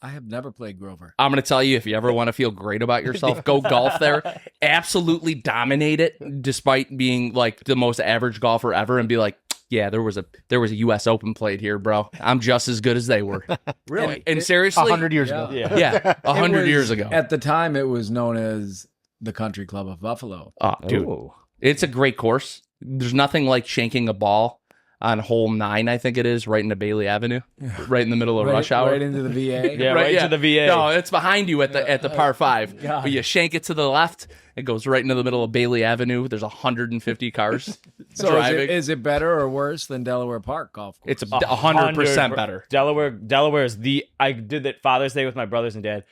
I have never played Grover. I'm going to tell you, if you ever want to feel great about yourself, go golf there. Absolutely dominate it, despite being like the most average golfer ever, and be like, yeah, there was a U.S. Open played here, bro. I'm just as good as they were. Really? And seriously, 100 years ago. Yeah, 100 years ago. At the time, it was known as the Country Club of Buffalo. Oh, dude, it's a great course. There's nothing like shanking a ball on hole 9, I think it is, right into Bailey Avenue, right in the middle of rush hour. Right into the VA. Yeah, right into the VA. No, it's behind you at the par 5. But you shank it to the left, it goes right into the middle of Bailey Avenue. There's 150 cars driving. Is it better or worse than Delaware Park Golf Course? It's 100% better. Delaware is I did that Father's Day with my brothers and dad.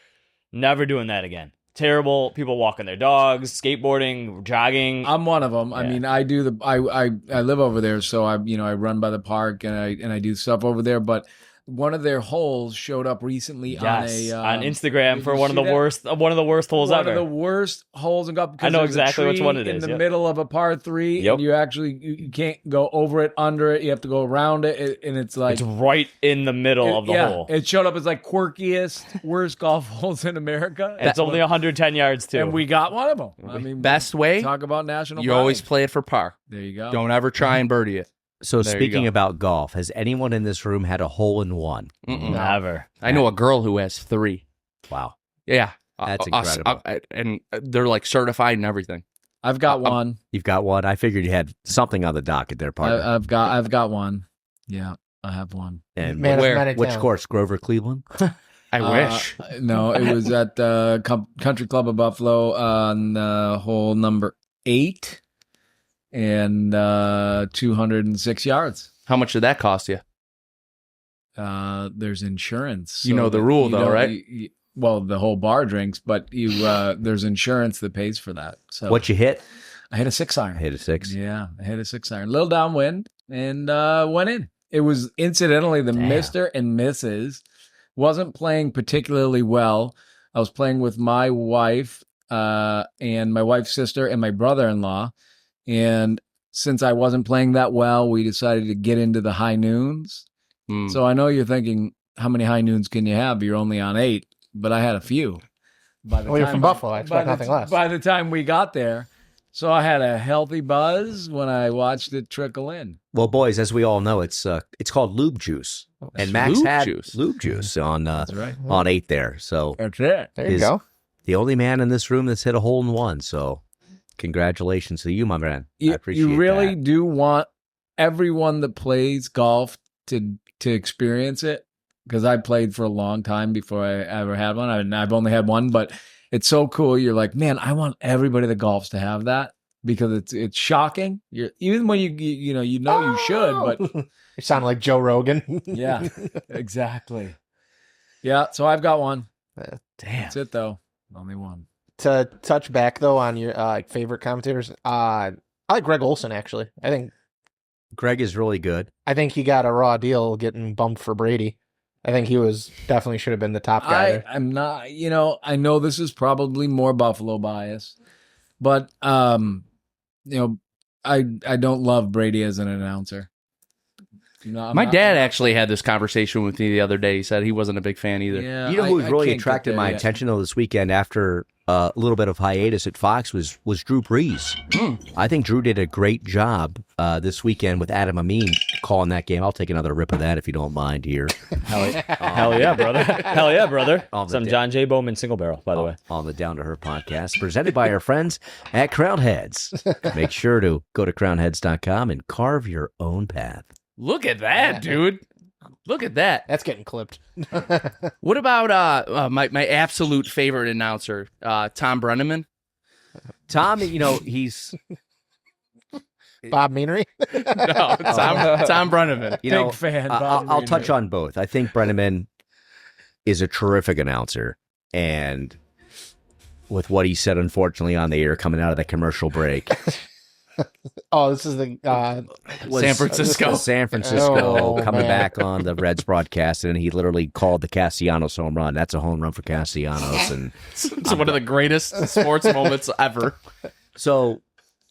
Never doing that again. Terrible. People walking their dogs, skateboarding, jogging. I'm one of them. Yeah. I mean, I live over there, so I run by the park and I do stuff over there. But one of their holes showed up recently on Instagram for one of the worst holes ever. One of the worst holes in golf. I know exactly which one it is. In the middle of a par 3, and you can't go over it, under it. You have to go around it, and it's like it's right in the middle of the hole. It showed up as like quirkiest, worst golf holes in America. It's only 110 yards too, and we got one of them. I mean, best way. Talk about national. You pride. always play it for par. There you go. Don't ever try and birdie it. So There you speaking go. about golf, has anyone in this room had a hole-in-one? Never. I know a girl who has 3. Wow. Yeah, That's incredible. and they're like certified and everything. I've got one. You've got one? I figured you had something on the docket there, partner. I've got one. Yeah, I have one. And Man of Where? many which talents. course? Grover Cleveland? I wish. No, it was at the Country Club of Buffalo on hole number 8 and 206 yards. How much did that cost you? There's insurance. You know the rule, though, right? Well, the whole bar drinks, but there's insurance that pays for that. So What you hit? I hit a 6-iron. I hit a 6. Yeah, I hit a 6-iron. Little downwind and went in. It was incidentally the Mr. and Mrs. wasn't playing particularly well. I was playing with my wife and my wife's sister and my brother-in-law. And since I wasn't playing that well, we decided to get into the high noons. So I know you're thinking, how many high noons can you have? You're only on 8, but I had a few. You're from Buffalo. I expect nothing less. By the time we got there, so I had a healthy buzz when I watched it trickle in. Well, boys, as we all know, it's called lube juice, and Max lube had juice. lube juice on That's right. on 8 there. So That's it. There you is- go. the only man in this room that's hit a hole-in-one. So congratulations to you, my man. I appreciate You really that. do want everyone that plays golf to experience it, because I played for a long time before I ever had one. I've only had one, but it's so cool. You're like, man, I want everybody that golfs to have that, because it's shocking. Even when you should, but You sound like Joe Rogan. yeah, exactly. Yeah, so I've got one. Damn. That's it though. Only one. To touch back though on your favorite commentators, I like Greg Olson actually. I Greg is really good. think he got a raw deal getting bumped for Brady. I think he was definitely should have been the top guy there. I'm not, I know this is probably more Buffalo bias, but I don't love Brady as an announcer. My dad actually had this conversation with me the other day. He said he wasn't a big fan either. Yeah, You know who I really can't get attracted there my yet. attention though this weekend after a little bit of hiatus at Fox was Drew Brees. I think Drew did a great job this weekend with Adam Amin calling that game. I'll take another rip of that if you don't mind here. Hell yeah, brother. Hell yeah, brother. Some John J. Bowman single barrel, by the way. On the Down to Her podcast, presented by our friends at Crown Heads. Make sure to go to crownheads.com and carve your own path. Look at that, dude. Look at that. That's getting clipped. What about my absolute favorite announcer, Tom Brenneman? Tom, he's Bob Meanery? No, Tom Brenneman. Big fan. I'll touch on both. I think Brenneman is a terrific announcer, and with what he said, unfortunately, on the air coming out of the commercial break. Oh, this is the San Francisco. San Francisco coming man. back on the Reds broadcast, and he literally called the Castellanos home run. That's a home run for Castellanos, and It's one of the greatest sports moments ever. so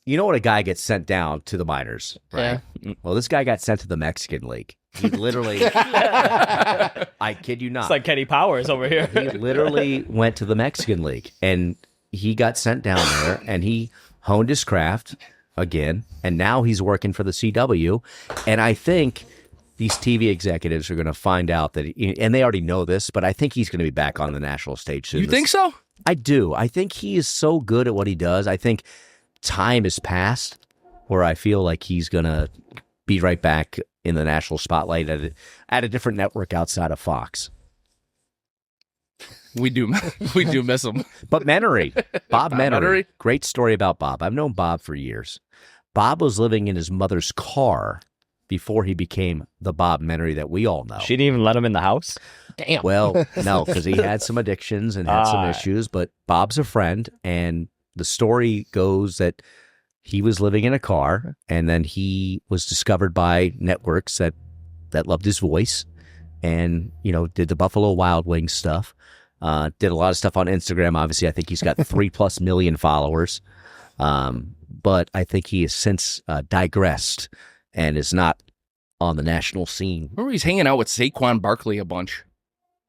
you know when a guy gets sent down to the minors, right? Yeah. Well, this guy got sent to the Mexican League. He literally, I kid you not, It's like Kenny Powers over here. he literally went to the Mexican League, and he got sent down there, and he honed his craft again, and now he's working for the CW. And I think these TV executives are going to find out that, and they already know this, but I think he's going to be back on the national stage soon. You think so? I do. I think he is so good at what he does. I think time has passed where I feel like he's going to be right back in the national spotlight at a different network outside of Fox. We do miss him. But Menery, Bob Menery, Menery? great story about Bob. I've known Bob for years. Bob was living in his mother's car before he became the Bob Menery that we all know. She didn't even let him in the house. Damn. Well, no, because he had some addictions and had some issues, but Bob's a friend, and the story goes that he was living in a car, and then he was discovered by networks that loved his voice and, did the Buffalo Wild Wings stuff. Did a lot of stuff on Instagram. Obviously, I think he's got 3+ million followers. But I think he has since digressed and is not on the national scene. Remember he's hanging out with Saquon Barkley a bunch.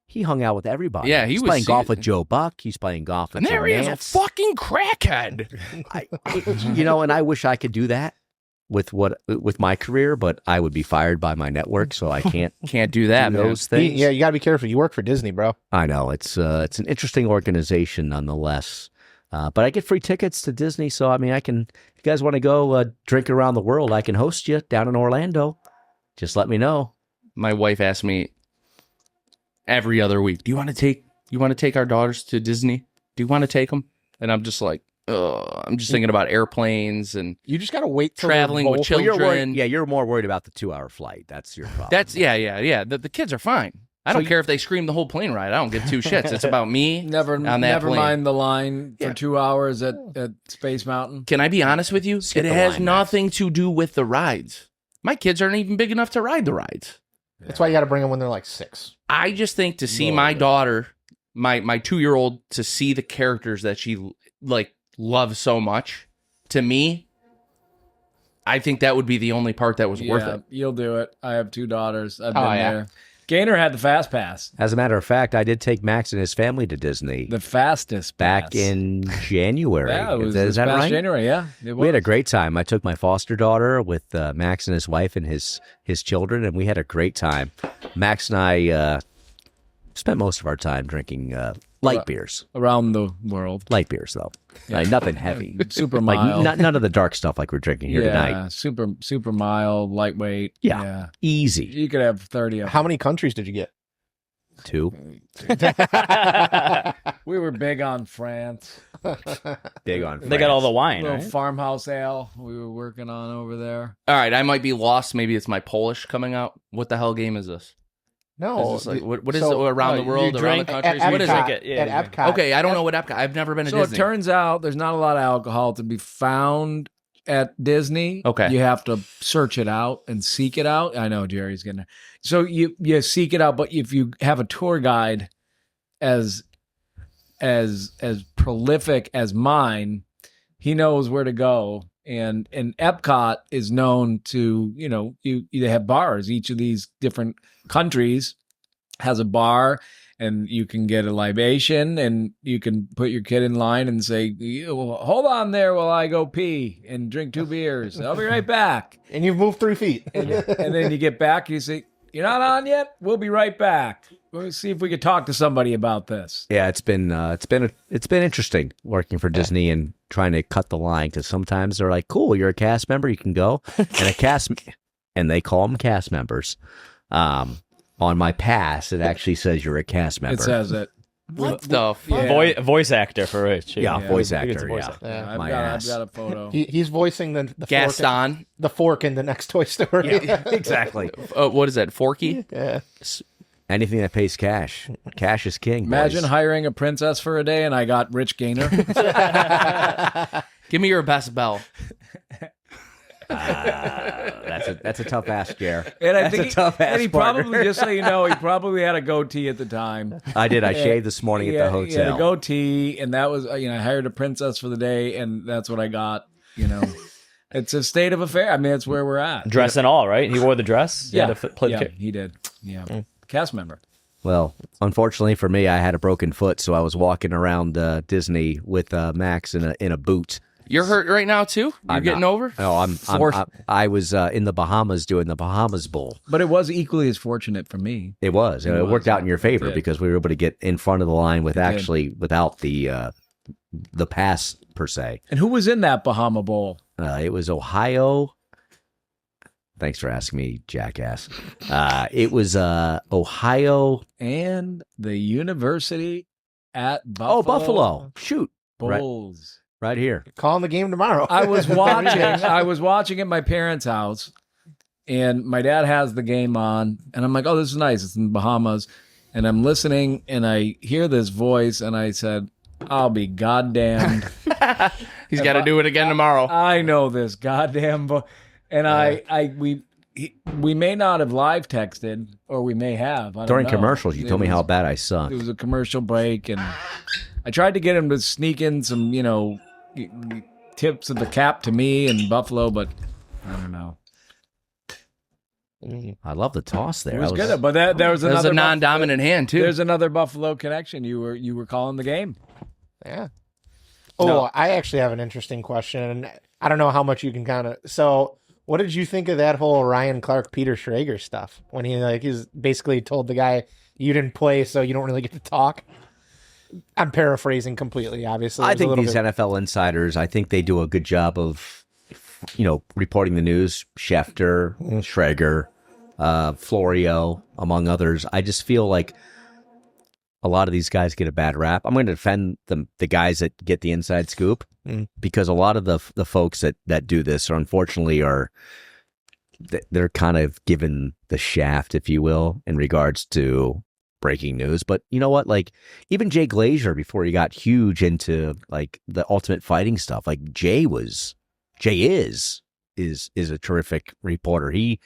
He hung out with everybody. Yeah, he's playing golf with Joe Buck. He's playing golf with And there he is, a Nance. fucking crackhead. And I wish I could do that with my career, but I would be fired by my network, so I can't Can't do that, do man. those things. Yeah, you got to be careful. You work for Disney, bro. I know it's an interesting organization nonetheless. But I get free tickets to Disney, so I mean, if you guys want to go drink around the world, I can host you down in Orlando. Just let me know. My wife asks me every other week, "Do you want to take our daughters to Disney? Do you want to take them?" And I'm just like, I'm just thinking about airplanes and You just got to wait till traveling they're with both- children. You're more worried about the 2-hour flight. That's your problem. That's yeah. The kids are fine. I don't care if they scream the whole plane ride. I don't give two shits. It's about me. Never on that never plane. mind the line for 2 hours at Space Mountain. Can I be honest with you? Skip It the has line, nothing to do with the rides. My kids aren't even big enough to ride the rides. That's why you got to bring them when they're like 6. I just think to see my daughter, my 2-year-old, to see the characters that she loves so much, to me, I think that would be the only part that was worth it. You'll do it. I have 2 daughters. I've been yeah. there. Gaynor had the fast pass. As a matter of fact, I did take Max and his family to Disney The fastest back pass. in January. Yeah, it was Is this that past right? January, yeah. It We had a was. great time. I took my foster daughter with Max and his wife and his children, and we had a great time. Max and I spent most of our time drinking light beers. Around the world. Light beers, though. Nothing heavy. Super Like mild. none of the dark stuff like we're drinking here tonight. super mild, lightweight. Yeah. Easy. You could have 30 of How many countries did you get? 2. them. We were big on France. Big on. They got all the wine, Little right? farmhouse ale we were working on over there. All right, I might be lost. Maybe it's my Polish coming out. What the hell game is this? No. Is this like, what is so- it around the you world, around the drink countries? At What is Epcot, it? Yeah, at yeah. Epcot. Okay, I don't know what Epcot. I've never been to So Disney. it turns out there's not a lot of alcohol to be found at Disney. Okay. You have to search it out and seek it out. I know Jerry's getting there. So you seek it out, but if you have a tour guide as prolific as mine, he knows where to go. And Epcot is known to, they have bars. Each of these different countries has a bar, and you can get a libation, and you can put your kid in line and say, hold on there while I go pee and drink 2 beers. I'll be right back. And you've moved 3 feet. And then you get back and you say, you're not on yet? We'll be right back. We'll see if we could talk to somebody about this. Yeah, it's been interesting working for Disney and trying to cut the line, because sometimes they're like, cool, you're a cast member, you can go. And they call them cast members. On my pass, it actually says you're a cast member. It says it. What the fuck? Yeah. Voice actor for Rich. Yeah, voice I think actor. it's a voice Yeah. actor. Yeah. I've got a photo. He's voicing the Gaston. the fork in the next Toy Story. Yeah, exactly. What is that? Forky? Yeah. Anything that pays cash. Cash is king. Imagine boys. hiring a princess for a day and I got Rich Gaynor. Give me your best bell. That's a tough ask, Jer. And I That's think a tough ask. and he probably, just so you know, he probably had a goatee at the time. I did. I shaved this morning at the hotel. He had a goatee, and that was, I hired a princess for the day, and that's what I got. It's a state of affair. I mean, it's where we're at. Dress and all, right? He wore the dress. Yeah, Play the he did. Yeah, cast member. Well, unfortunately for me, I had a broken foot, so I was walking around Disney with Max in a boot. You're hurt right now too? You're getting over? No, I was in the Bahamas doing the Bahamas Bowl. But it was equally as fortunate for me. It was. It worked out in your favor did. because we were able to get in front of the line without the pass per se. And who was in that Bahama Bowl? It was Ohio. Thanks for asking me, jackass. It was Ohio And the University at Buffalo. Oh, Buffalo. Shoot. Bulls. Right here. Calling the game tomorrow. I was watching at my parents' house, and my dad has the game on, and I'm like, oh, this is nice. It's in the Bahamas. And I'm listening, and I hear this voice, and I said, I'll be goddamned. He's got to do it again tomorrow. I know this goddamn voice. And we may not have live texted, or we may have. I don't During know. commercials, you told me how bad I It suck. was a commercial break, and I tried to get him to sneak in some, tips of the cap to me and Buffalo, but I don't know. I love the toss there. It was good, but there was That was another a non-dominant hand too. There's another Buffalo connection. You were calling the game. Yeah. Oh, I actually have an interesting question. I don't know how much you can kind of. So, what did you think of that whole Ryan Clark, Peter Schrager stuff when he's basically told the guy, "You didn't play, so you don't really get to talk"? I'm paraphrasing completely, obviously. I think these NFL insiders, I think they do a good job of, reporting the news. Schefter, Schrager, Florio, among others. I just feel like a lot of these guys get a bad rap. I'm going to defend the guys that get the inside scoop because a lot of the folks that do this unfortunately they're kind of given the shaft, if you will, in regards to breaking news. But you know what? Like even Jay Glazer, before he got huge into like the Ultimate Fighting stuff, like Jay is a terrific reporter. He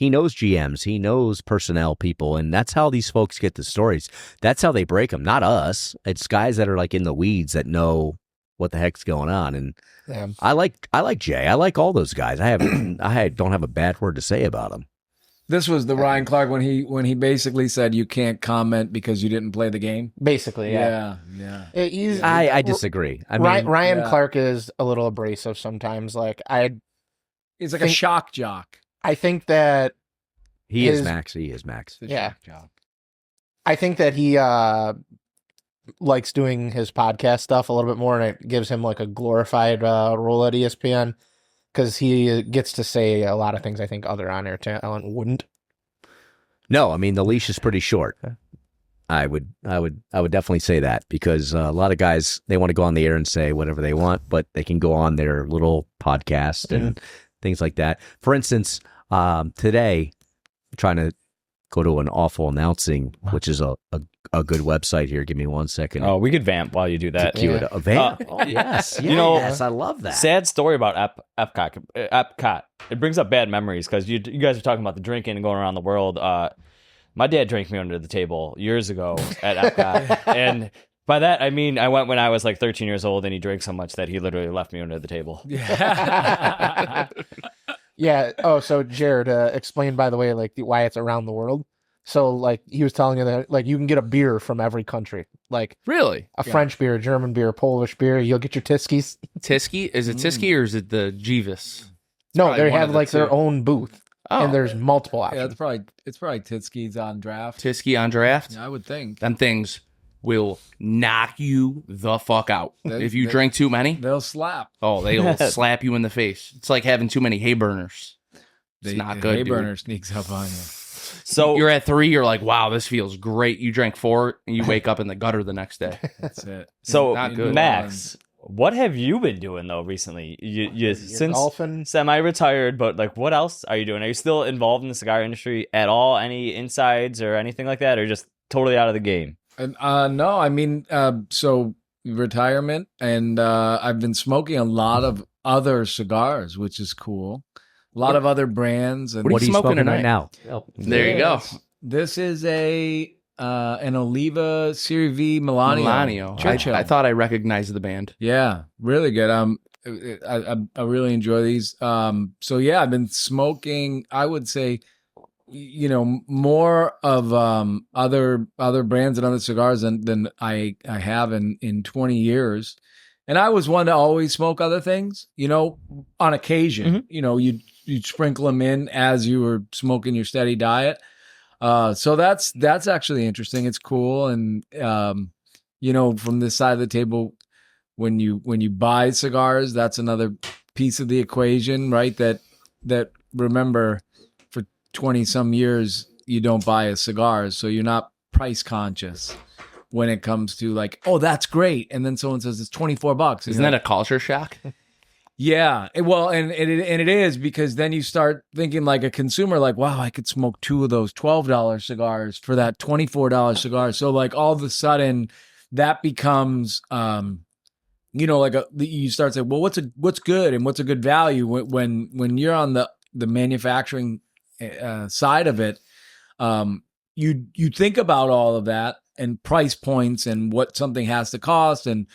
knows GMs, he knows personnel people, and that's how these folks get the stories. That's how they break them, not us. It's guys that are like in the weeds that know what the heck's going on. And I like Jay. I like all those guys. I don't have a bad word to say about them. This was the Ryan Clark when he basically said you can't comment because you didn't play the game. Basically, yeah. I disagree. I mean, Ryan Clark is a little abrasive sometimes. Like he's like a shock jock. I think that he is Max. Yeah. I think that he likes doing his podcast stuff a little bit more, and it gives him like a glorified role at ESPN because he gets to say a lot of things I think other on-air talent wouldn't. No, I mean the leash is pretty short. I would definitely say that because a lot of guys, they want to go on the air and say whatever they want, but they can go on their little podcast and things like that. For instance, today, I'm trying to go to an awful announcing, which is a good website here. Give me 1 second. Oh, we could vamp while you do that. Cue it. A vamp? Yes. Yes, I love that. Sad story about Epcot. It brings up bad memories because you guys are talking about the drinking and going around the world. My dad drank me under the table years ago at Epcot. And by that, I mean, I went when I was like 13 years old and he drank so much that he literally left me under the table. Yeah. Oh, so Jared, explain, by the way, like why it's around the world. So like he was telling you that like you can get a beer from every country, like Really? a French beer, German beer, Polish beer. You'll get your Tiskies. Tisky? Is it Tisky or is it the Jeevis? No, probably they one have of the like their two. own booth, Oh. and there's multiple Yeah, options. it's probably Titskis on draft. Tisky on draft? Yeah, I would think. Them things will knock you the fuck out. If you they- drink too many, They'll slap. oh, they'll slap you in the face. It's like having too many hay burners. It's not the good, hay dude. burner sneaks up on you. So You're at 3, you're like, wow, this feels great. You drank 4, and you wake up in the gutter the next day. That's it. So Not good. Max, what have you been doing though recently? You since golfing. semi-retired, but like, what else are you doing? Are you still involved in the cigar industry at all? Any insides or anything like that, or just totally out of the game? And, no, I mean, so retirement, and I've been smoking a lot of other cigars, which is cool. A lot of other brands. And What are you smoking tonight? right now? There you go. This is an Oliva Serie V Melanio. Melanio. Churchill. I thought I recognized the band. Yeah, really good. I really enjoy these. So yeah, I've been smoking, I would say, more of other brands and other cigars than I have in 20 years. And I was one to always smoke other things, on occasion. You'd sprinkle them in as you were smoking your steady diet. So that's actually interesting. It's cool. And from this side of the table, when you buy cigars, that's another piece of the equation, right? That remember, for 20 some years, you don't buy a cigar, so you're not price conscious when it comes to like, oh, that's great, and then someone says it's $24. Isn't that a culture shock? Yeah, well, and it is, because then you start thinking like a consumer, like, wow, I could smoke 2 of those $12 cigars for that $24 cigar. So like all of a sudden, that becomes you start saying, well, what's good and what's a good value when you're on the manufacturing side of it. You think about all of that and price points and what something has to cost, and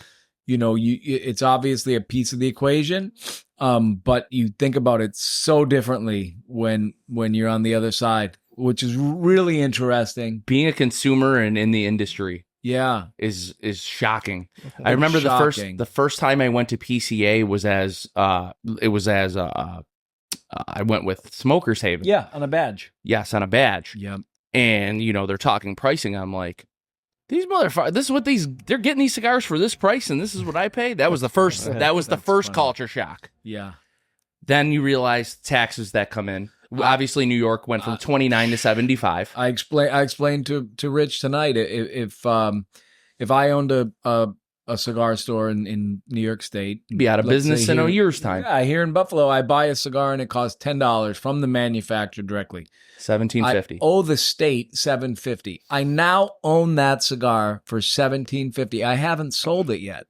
it's obviously a piece of the equation, but you think about it so differently when you're on the other side, which is really interesting. Being a consumer and in the industry Yeah, is shocking. I remember the first time I went to PCA was I went with Smokers Haven. yeah, on a badge. Yes, on a badge. Yep. And they're talking pricing. I'm like, these motherfuckers, this is what they're getting these cigars for this price, and this is what I pay. That was the first. That was the first funny. culture shock. Yeah. Then you realize taxes that come in. Obviously, New York went from 29 to 75. I explained to Rich tonight, if I owned a cigar store in New York State, Be out of let's business say in a here- year's time. Yeah, here in Buffalo, I buy a cigar and it costs $10 from the manufacturer directly. $17.50. I owe the state $7.50. I now own that cigar for $17.50. I haven't sold it yet.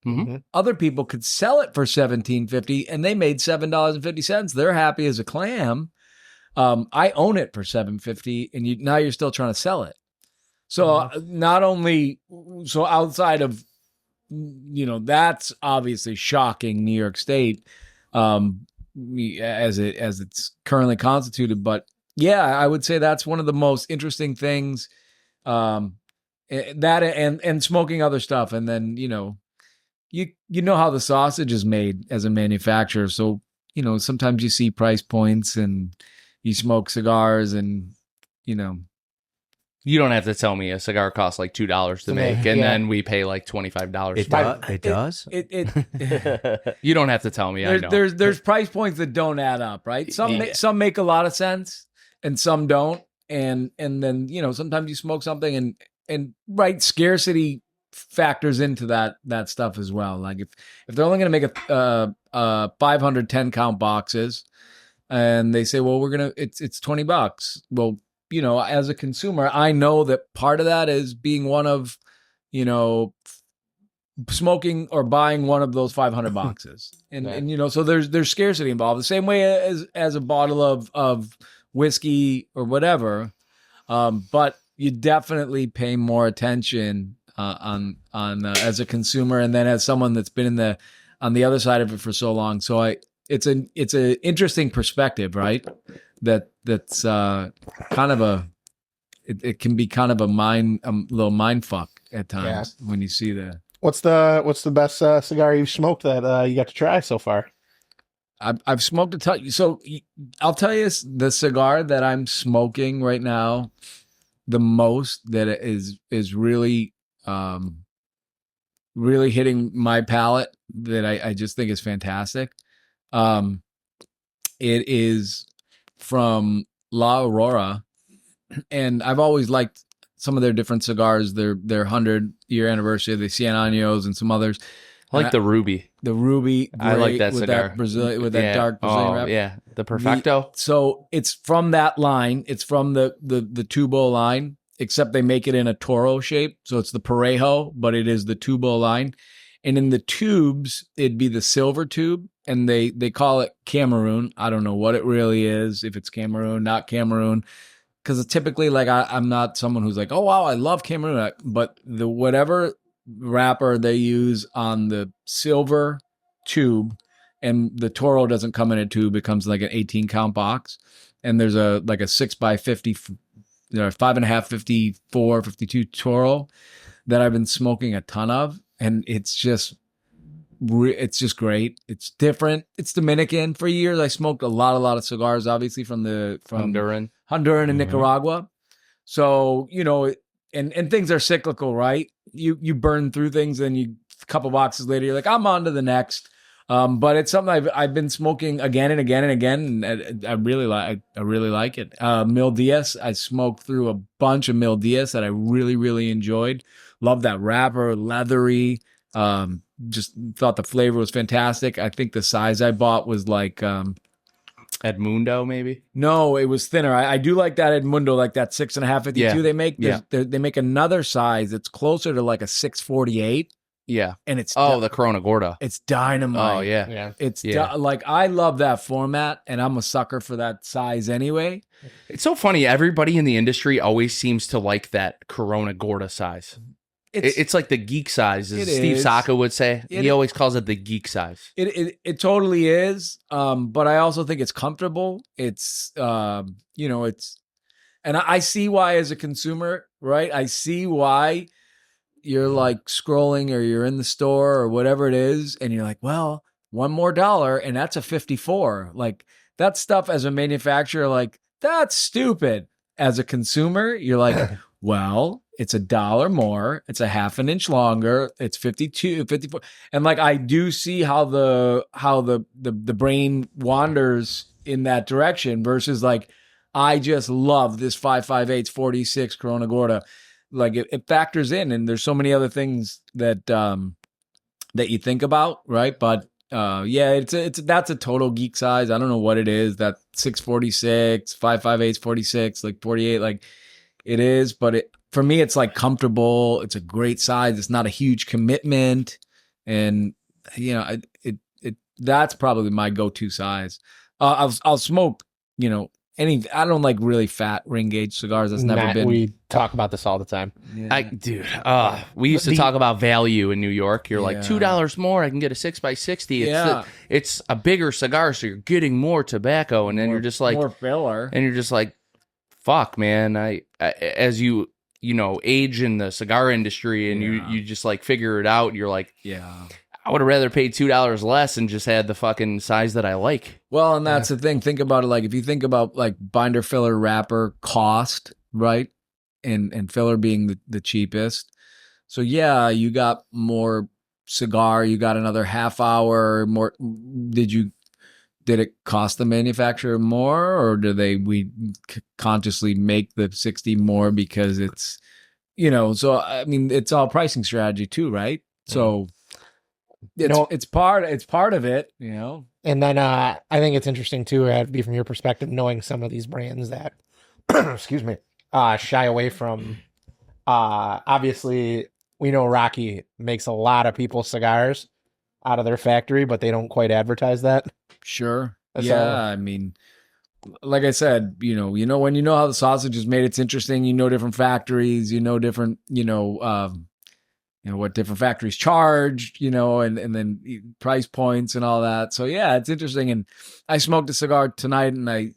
Mhm. Other people could sell it for $17.50 and they made $7.50. They're happy as a clam. I own it for $7.50 and now you're still trying to sell it. So not only outside of that's obviously shocking, New York State, as it's currently constituted, but yeah, I would say that's one of the most interesting things. That and smoking other stuff, and then you know how the sausage is made as a manufacturer, so sometimes you see price points and you smoke cigars, and You don't have to tell me a cigar costs like $2 to make, and then we pay like $25. It, for it. it does. You don't have to tell me. I know. there's price points that don't add up, right? Some make a lot of sense and some don't, and then sometimes you smoke something and right, scarcity factors into that stuff as well. Like if they're only going to make a 510 count boxes, and they say, well, it's $20. Well, as a consumer, I know that part of that is being one of, smoking or buying one of those 500 boxes, and so there's scarcity involved. The same way as a bottle of whiskey or whatever, but you definitely pay more attention on as a consumer, and then as someone that's been on the other side of it for so long. So it's an interesting perspective, right? that's kind of it can be kind of a little mind fuck at times when you see the. What's the best cigar you've smoked that you got to try so far? I've smoked a ton. So I'll tell you the cigar that I'm smoking right now, the most that is really really hitting my palate that I just think is fantastic. It is from La Aurora, and I've always liked some of their different cigars. Their 100-year anniversary of the Cien Años and some others. I like the Ruby. The Ruby, I like that with cigar. that Brazilian, with that dark Brazilian wrap. Yeah, the Perfecto. So it's from that line. It's from the Tubo line, except they make it in a Toro shape. So it's the Parejo, but it is the Tubo line. And in the tubes, it'd be the silver tube, and they call it Cameroon. I don't know what it really is, if it's Cameroon, not Cameroon. Because typically, like, I'm not someone who's like, oh, wow, I love Cameroon. But the whatever wrapper they use on the silver tube, and the Toro doesn't come in a tube, it comes like an 18-count box. And there's a 6x50, 5.5, 54, 52 Toro that I've been smoking a ton of. And it's just great. It's different. It's Dominican. For years, I smoked a lot of cigars, obviously from Honduran and Nicaragua. So, and things are cyclical, right? You burn through things, and a couple boxes later, you're like, I'm on to the next. But it's something I've been smoking again and again and again, and I really like it. Mil Diaz, I smoked through a bunch of Mil Diaz that I really, really enjoyed. Love that wrapper, leathery. Just thought the flavor was fantastic. I think the size I bought was like Edmundo, maybe. No, it was thinner. I do like that Edmundo, like that 6.5 52 they make. They make another size that's closer to like a 648. Yeah, and it's the Corona Gorda. It's dynamite. Oh yeah. It's like, I love that format, and I'm a sucker for that size anyway. It's so funny. Everybody in the industry always seems to like that Corona Gorda size. It's like the geek size, as Steve Saka would say. He always calls it the geek size. It totally is. But I also think it's comfortable. It's it's, and I see why as a consumer, right? I see why you're like scrolling, or you're in the store or whatever it is, and you're like, well, $1 more, and that's a 54. Like, that stuff as a manufacturer, like, that's stupid. As a consumer, you're like, well, it's $1 more. It's a half an inch longer. It's 52, 54. And like, I do see how the brain wanders in that direction versus like, I just love this 558 46 Corona Gorda. Like, it factors in, and there's so many other things that that you think about, right? But that's a total geek size. I don't know what it is. That 646, 558, 46, like 48, like it is. But for me, it's like comfortable. It's a great size. It's not a huge commitment, and that's probably my go-to size. I'll smoke, I don't like really fat ring gauge cigars. That's never been. We talk about this all the time. Yeah. We used to talk about value in New York. You're like, $2 more, I can get a 6x60. It's a bigger cigar, so you're getting more tobacco, and then you're just like more filler, and you're just like, fuck, man. I as you age in the cigar industry, and you just like figure it out. You're like, I would have rather paid $2 less and just had the fucking size that I like. Well, and that's the thing. Think about it. Like, if you think about like binder, filler, wrapper cost, right? And filler being the cheapest. So you got more cigar. You got another half hour more. Did it cost the manufacturer more, or do we consciously make the 60 more because it's, so I mean, it's all pricing strategy too, right? So it's part of it, And then I think it's interesting too, be from your perspective, knowing some of these brands that, excuse me, shy away from. Obviously, we know Rocky makes a lot of people's cigars out of their factory, but they don't quite advertise that. Sure. So, I mean, like I said, when you know how the sausage is made, it's interesting. Different factories, different, what different factories charge, and then price points and all that. So it's interesting. And I smoked a cigar tonight, and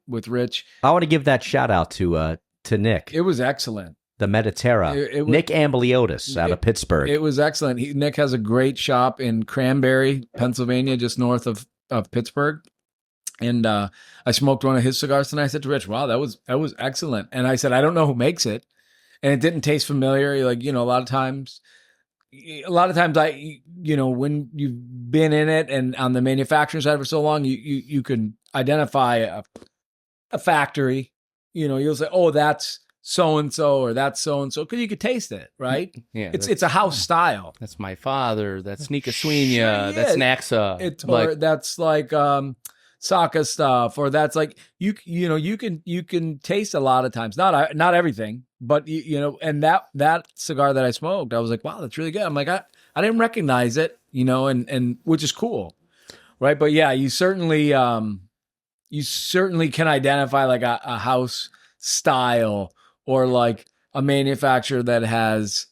with Rich. I want to give that shout out to Nick, It was excellent. the Mediterra. It was- Nick Ambliotis out of Pittsburgh. It was excellent. Nick has a great shop in Cranberry, Pennsylvania, just north of Pittsburgh. And I smoked one of his cigars tonight. I said to Rich, wow, that was excellent. And I said, I don't know who makes it. And it didn't taste familiar. Like, a lot of times when you've been in it and on the manufacturing side for so long, you can identify a factory. You'll say, oh, that's so-and-so or that's so-and-so, because you could taste it, right? Yeah, It's a house style. That's my father. That's Nika Sweeney. That's Naxa. Or that's like Saka stuff, or that's like you can taste a lot of times, not everything, but and that cigar that I smoked, I was like, wow, that's really good. I'm like, I didn't recognize it, and which is cool, right? But yeah, you certainly can identify like a house style or like a manufacturer that has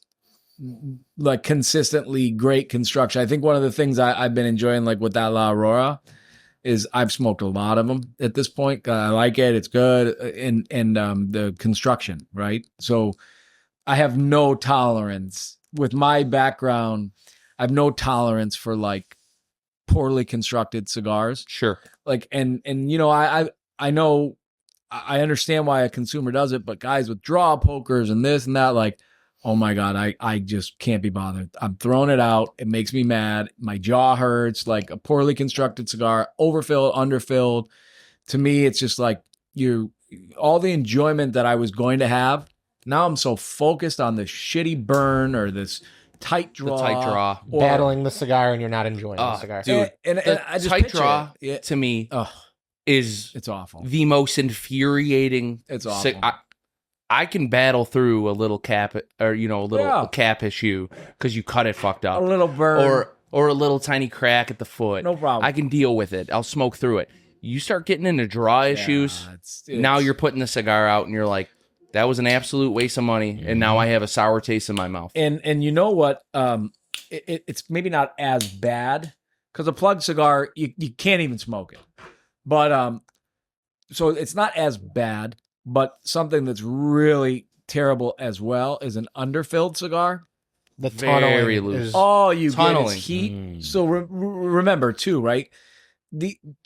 like consistently great construction. I think one of the things I've been enjoying, like with that La Aurora, is I've smoked a lot of them at this point. I like it. It's good. And the construction, right? So I have no tolerance with my background. I have no tolerance for like poorly constructed cigars. Sure. Like, and I know, I understand why a consumer does it, but guys with draw pokers and this and that, like, oh my God, I just can't be bothered. I'm throwing it out. It makes me mad. My jaw hurts. Like a poorly constructed cigar, overfilled, underfilled. To me, it's just like all the enjoyment that I was going to have. Now I'm so focused on this shitty burn or this tight draw. Or, battling the cigar and you're not enjoying the cigar. Dude, and the I just tight picture draw it. to me Ugh, is it's awful. the most infuriating. It's awful. I can battle through a little cap or a cap issue because you cut it fucked up, A little burn. or a little tiny crack at the foot. No problem. I can deal with it. I'll smoke through it. You start getting into draw issues. Now you're putting the cigar out and you're like, that was an absolute waste of money, and now I have a sour taste in my mouth. And you know what? It's maybe not as bad because a plug cigar you can't even smoke it, but so it's not as bad. But something that's really terrible as well is an underfilled cigar. The Very tunneling loose. is All you Tunneling. get is heat. So remember too, right?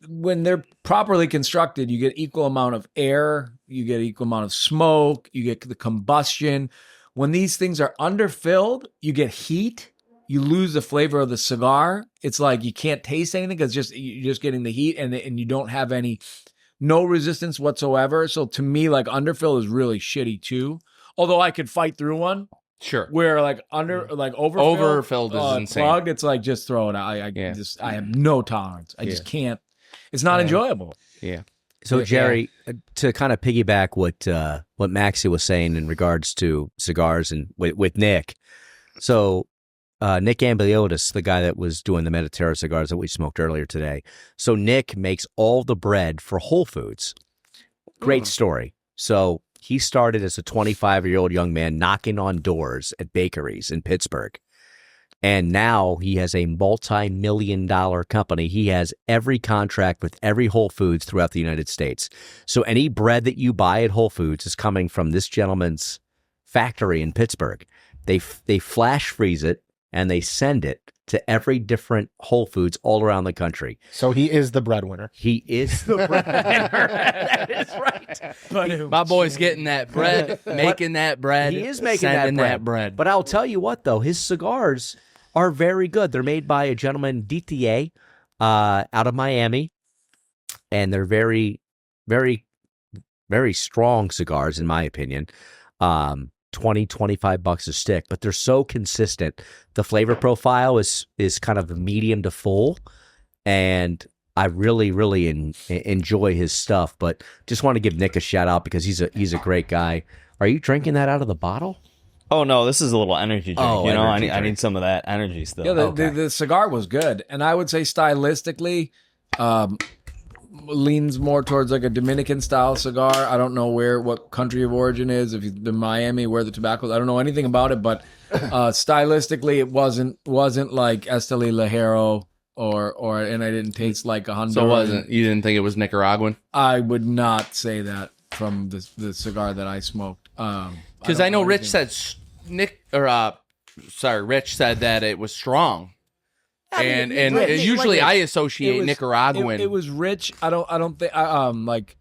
When they're properly constructed, you get equal amount of air, you get equal amount of smoke, you get the combustion. When these things are underfilled, you get heat. You lose the flavor of the cigar. It's like you can't taste anything because you're just getting the heat, and you don't have no resistance whatsoever. So to me, like underfill is really shitty too. Although I could fight through one. Sure. Where like Overfilled is insane. Plugged, it's like just throw it out. I have no tolerance. I just can't. It's not enjoyable. Yeah. So Jerry, to kind of piggyback what Maxie was saying in regards to cigars and with Nick. So Nick Ambliotis, the guy that was doing the Mediterra cigars that we smoked earlier today. So Nick makes all the bread for Whole Foods. Great story. So he started as a 25-year-old young man knocking on doors at bakeries in Pittsburgh. And now he has a multi-million-dollar company. He has every contract with every Whole Foods throughout the United States. So any bread that you buy at Whole Foods is coming from this gentleman's factory in Pittsburgh. They flash freeze it, and they send it to every different Whole Foods all around the country. So he is the breadwinner. He is the breadwinner. That is right. My boy's getting that bread, making that bread. He is making sending that bread. But I'll tell you what, though, his cigars are very good. They're made by a gentleman, DTA, out of Miami, and they're very, very, very strong cigars, in my opinion. $20-25 a stick, but they're so consistent. The flavor profile is kind of medium to full, and I really, really enjoy his stuff. But just want to give Nick a shout out because he's a great guy. Are you drinking that out of the bottle? Oh no, this is a little energy drink. Oh, I need some of that energy still. Yeah, the cigar was good, and I would say stylistically, leans more towards like a Dominican style cigar. I don't know what country of origin is, if you've been Miami, where the tobacco is. I don't know anything about it, but stylistically it wasn't like Esteli Lajero and I didn't taste like a Honduran. So you didn't think it was Nicaraguan? I would not say that from the cigar that I smoked. Because I know Rich said Rich said that it was strong. And usually I associate Nicaraguan. It was rich. I don't think like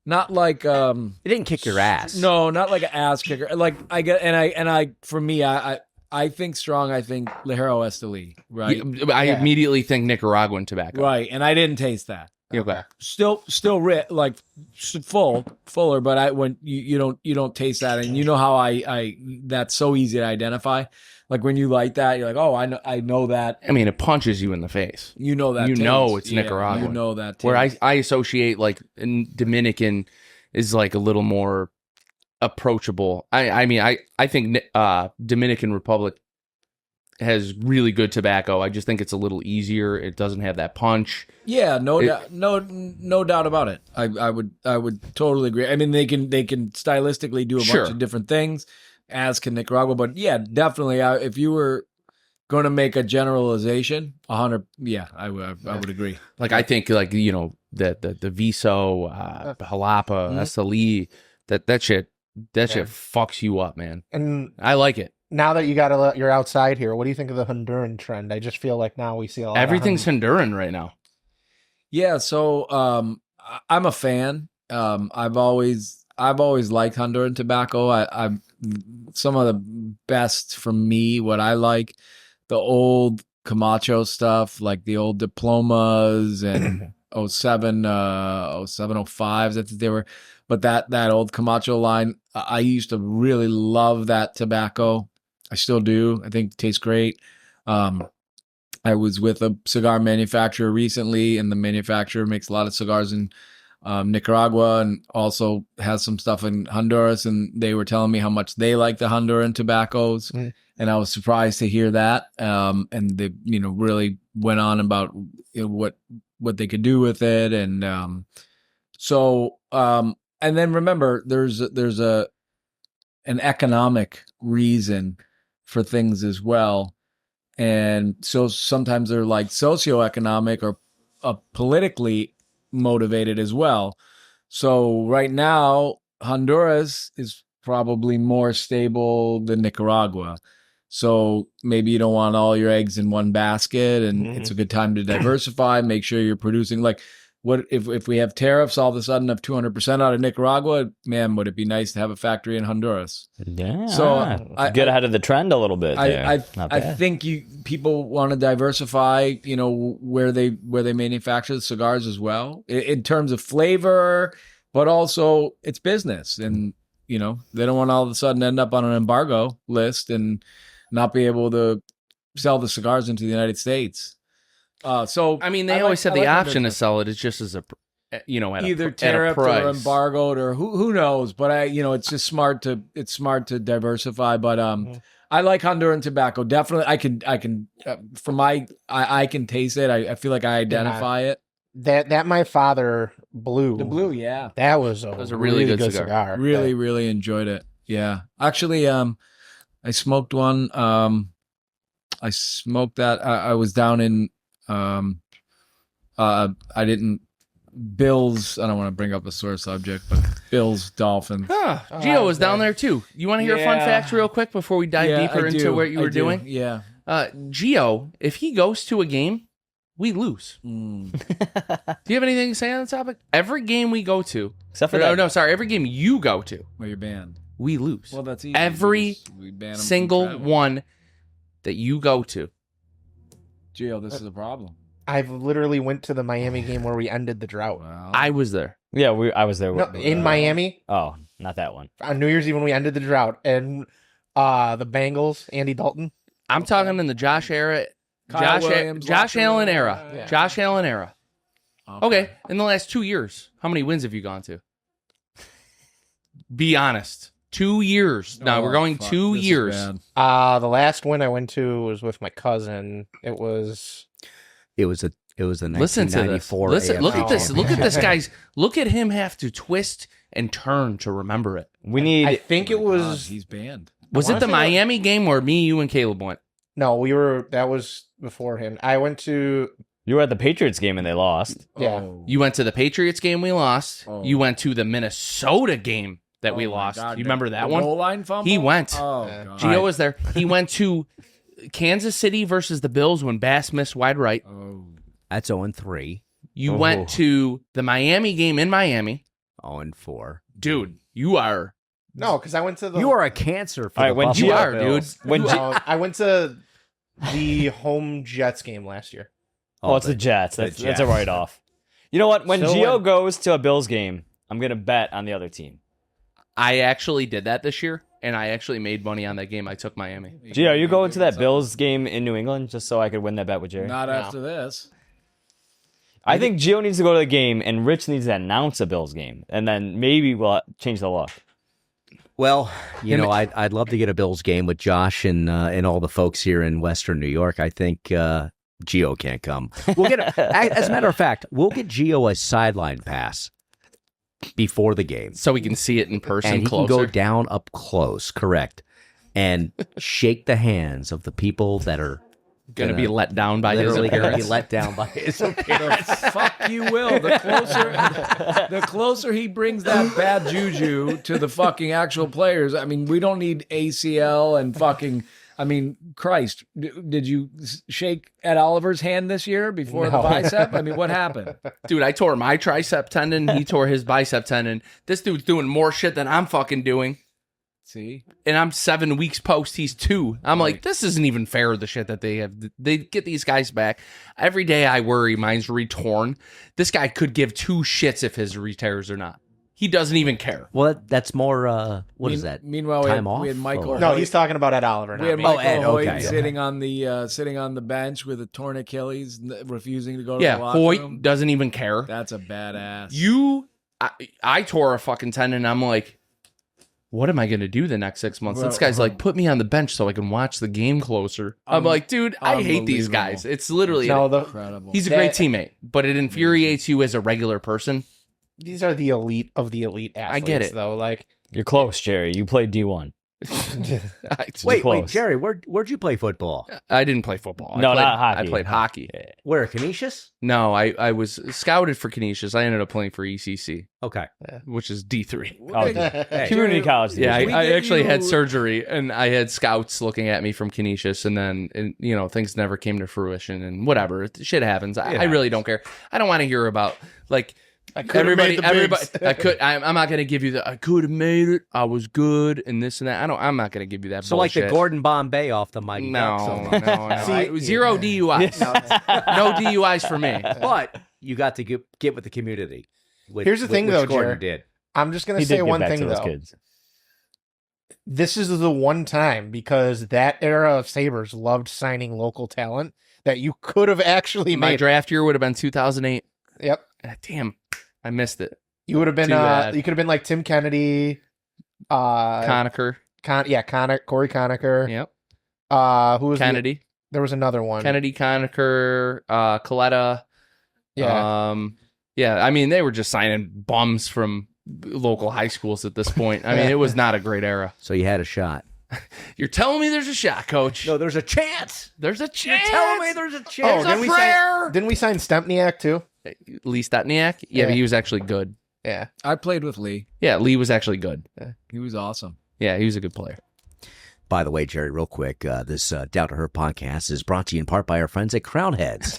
not like It didn't kick your ass. No, not like an ass kicker. Like I get I for me I think strong. I think Ligero Esteli, right? I immediately think Nicaraguan tobacco. Right, and I didn't taste that. Okay. Still rich, like fuller, but when you don't taste that, and you know how I that's so easy to identify. Like when you light that, you're like, oh, I know that. I mean, it punches you in the face. You know that. You taste. know it's Nicaraguan. You know that. Taste. Where I associate like Dominican is like a little more approachable. I mean, I think Dominican Republic has really good tobacco. I just think it's a little easier. It doesn't have that punch. Yeah, no doubt about it. I would totally agree. I mean, they can stylistically do a bunch of different things, as can Nicaragua. But yeah, definitely. If you were going to make a generalization, 100. Yeah, I would agree. Like I think like the Viso, Jalapa, Esteli, that shit fucks you up, man. And I like it. Now that you're outside here, what do you think of the Honduran trend? I just feel like now we see a lot. Everything's Honduran right now. Yeah, so I'm a fan. I've always liked Honduran tobacco. I'm some of the best for me. What I like, the old Camacho stuff, like the old diplomas and 07, 05s. I think they were, but that old Camacho line, I used to really love that tobacco. I still do. I think it tastes great. I was with a cigar manufacturer recently, and the manufacturer makes a lot of cigars in Nicaragua and also has some stuff in Honduras. And they were telling me how much they like the Honduran tobaccos, and I was surprised to hear that. And they, really went on about what they could do with it, and and then remember, there's an economic reason for things as well. And so sometimes they're like socioeconomic or politically motivated as well. So right now, Honduras is probably more stable than Nicaragua. So maybe you don't want all your eggs in one basket, and it's a good time to diversify, make sure you're producing like, what if we have tariffs all of a sudden of 200% out of Nicaragua? Man, would it be nice to have a factory in Honduras? Yeah. So get ahead of the trend a little bit. I think people want to diversify, where they manufacture the cigars as well, in terms of flavor, but also it's business, and they don't want to all of a sudden end up on an embargo list and not be able to sell the cigars into the United States. So I mean, they always had the option to sell it. It's just as at either tariff or embargoed, or who knows. But it's just smart to diversify. But I like Honduran tobacco. Definitely, I can I can taste it. I feel like I identify it. That my father blew. The blue, yeah, that was a really good cigar. Really, really enjoyed it. Yeah, actually, I smoked one. I smoked that. I was down in. I didn't. Bill's. I don't want to bring up a sore subject, but Bill's Dolphin. Gio was down there too. You want to hear a fun fact real quick before we dive deeper into what you were doing? Yeah. Gio, if he goes to a game, we lose. Do you have anything to say on the topic? Every game we go to, except for every game you go to, where you're banned, we lose. Well, that's easy. Every single one that you go to. Gio, this is a problem. I've literally went to the Miami game where we ended the drought. Well, I was there. Yeah, I was there. In Miami. Oh, not that one. On New Year's Eve when we ended the drought, and the Bengals, Andy Dalton. I'm talking in the Josh era. Josh Allen era. Yeah. Josh Allen era. Okay. In the last 2 years, how many wins have you gone to? Be honest. 2 years. No, we're going 2 years. The last win I went to was with my cousin. It was a 1994. Listen, look at this. Look at this guy's. Look at him have to twist and turn to remember it. We need. I think it was. He's banned. Was it the Miami game where me, you, and Caleb went? No, that was beforehand. I went to, You were at the Patriots game and they lost. yeah. Oh. You went to the Patriots game we lost. Oh. You went to the Minnesota game that we Oh my lost. God, You remember that the one? Goal line fumble? He went. Oh, Yeah. God. Gio was there. He went to Kansas City versus the Bills when Bass missed wide right. Oh. That's 0-3, You Oh. went to the Miami game in Miami. 0-4. Dude, you are. No, because I went to the. You are a cancer for All right, the when Buffalo You are, Bills. dude. When No, I went to the home Jets game last year. Oh, it's the Jets. the That's a Jets. write-off. You know what? When So Gio when- goes to a Bills game, I'm going to bet on the other team. I actually did that this year, and I actually made money on that game. I took Miami. Gio, are you going to that Bills game in New England just so I could win that bet with Jerry? Not after this. I think Gio needs to go to the game and Rich needs to announce a Bills game, and then maybe we'll change the luck. Well, I'd love to get a Bills game with Josh and all the folks here in Western New York. I think Gio can't come. We'll get as a matter of fact, we'll get Gio a sideline pass before the game, So we can see it in person and he closer. can go down up close, correct, and shake the hands of the people that are Gonna be let down by his literally going to be appearance. let down by his appearance. The fuck you will. The closer he brings that bad juju to the fucking actual players. I mean, we don't need ACL and fucking. I mean, Christ, did you shake Ed Oliver's hand this year before the No. bicep? I mean, what happened? Dude, I tore my tricep tendon. He tore his bicep tendon. This dude's doing more shit than I'm fucking doing. See, And I'm 7 weeks post. He's 2. I'm like, Right. this isn't even fair, the shit that they have. They get these guys back. Every day I worry mine's retorn. This guy could give 2 shits if his re-tears or not. He doesn't even care. Well, that's more. What is that? Meanwhile, Time we had off, Michael. or- No, Hoyt- he's talking about Ed Oliver. We Not had me. Michael Ed, Hoyt okay. sitting on the bench with a torn Achilles, refusing to go to Yeah, the locker Hoyt room. doesn't even care. That's a badass. I tore a fucking tendon. I'm like, what am I going to do the next 6 months? Well, This guy's like, put me on the bench so I can watch the game closer. I'm like, dude, I hate these unbelievable. guys. It's literally, No, incredible. he's a great teammate, but it infuriates you as a regular person. these are the elite of the elite athletes. I get it. though. Like, You're close, Jerry. You played D1. Wait, close. Jerry, where'd you play football? I didn't play football. No, I played, not hockey. I played hockey. Where, Canisius? No, I was scouted for Canisius. I ended up playing for ECC, Okay. which is D3. Oh, Hey, community college. Yeah, division. I get actually had you- surgery, and I had scouts looking at me from Canisius, and then things never came to fruition, and whatever, shit happens. I really don't care. I don't want to hear about like everybody. I could. I'm not gonna give you the. I could have made it. I was good, and this and that. I'm not gonna give you that. So like the bullshit. Gordon Bombay off the Mighty Ducks. No. See, Zero DUIs. No DUIs for me. But you got to get with the community. Here's the thing, which though, Gordon Jared. did. I'm just gonna He say did give one back thing to those though. kids. This is the one time because that era of Sabres loved signing local talent that you could have actually My made. draft year would have been 2008. Yep. Damn, I missed it. You would have been. Too bad. You could have been like Tim Kennedy. Conacher. Corey Conacher. Yep. Who was Kennedy. there was another one. Kennedy, Conacher, Coletta. Yeah. Yeah. I mean, they were just signing bums from local high schools at this point. I mean, it was not a great era. So you had a shot. You're telling me there's a shot, Coach? No, there's a chance. There's a chance. You're telling me there's a Oh, chance. didn't we sign Stempniak too? Lee Stepniak? Yeah, but he was actually good. Yeah. I played with Lee. Yeah, Lee was actually good. He was awesome. Yeah, he was a good player. By the way, Jerry, real quick, this Down to Her podcast is brought to you in part by our friends at Crown Heads.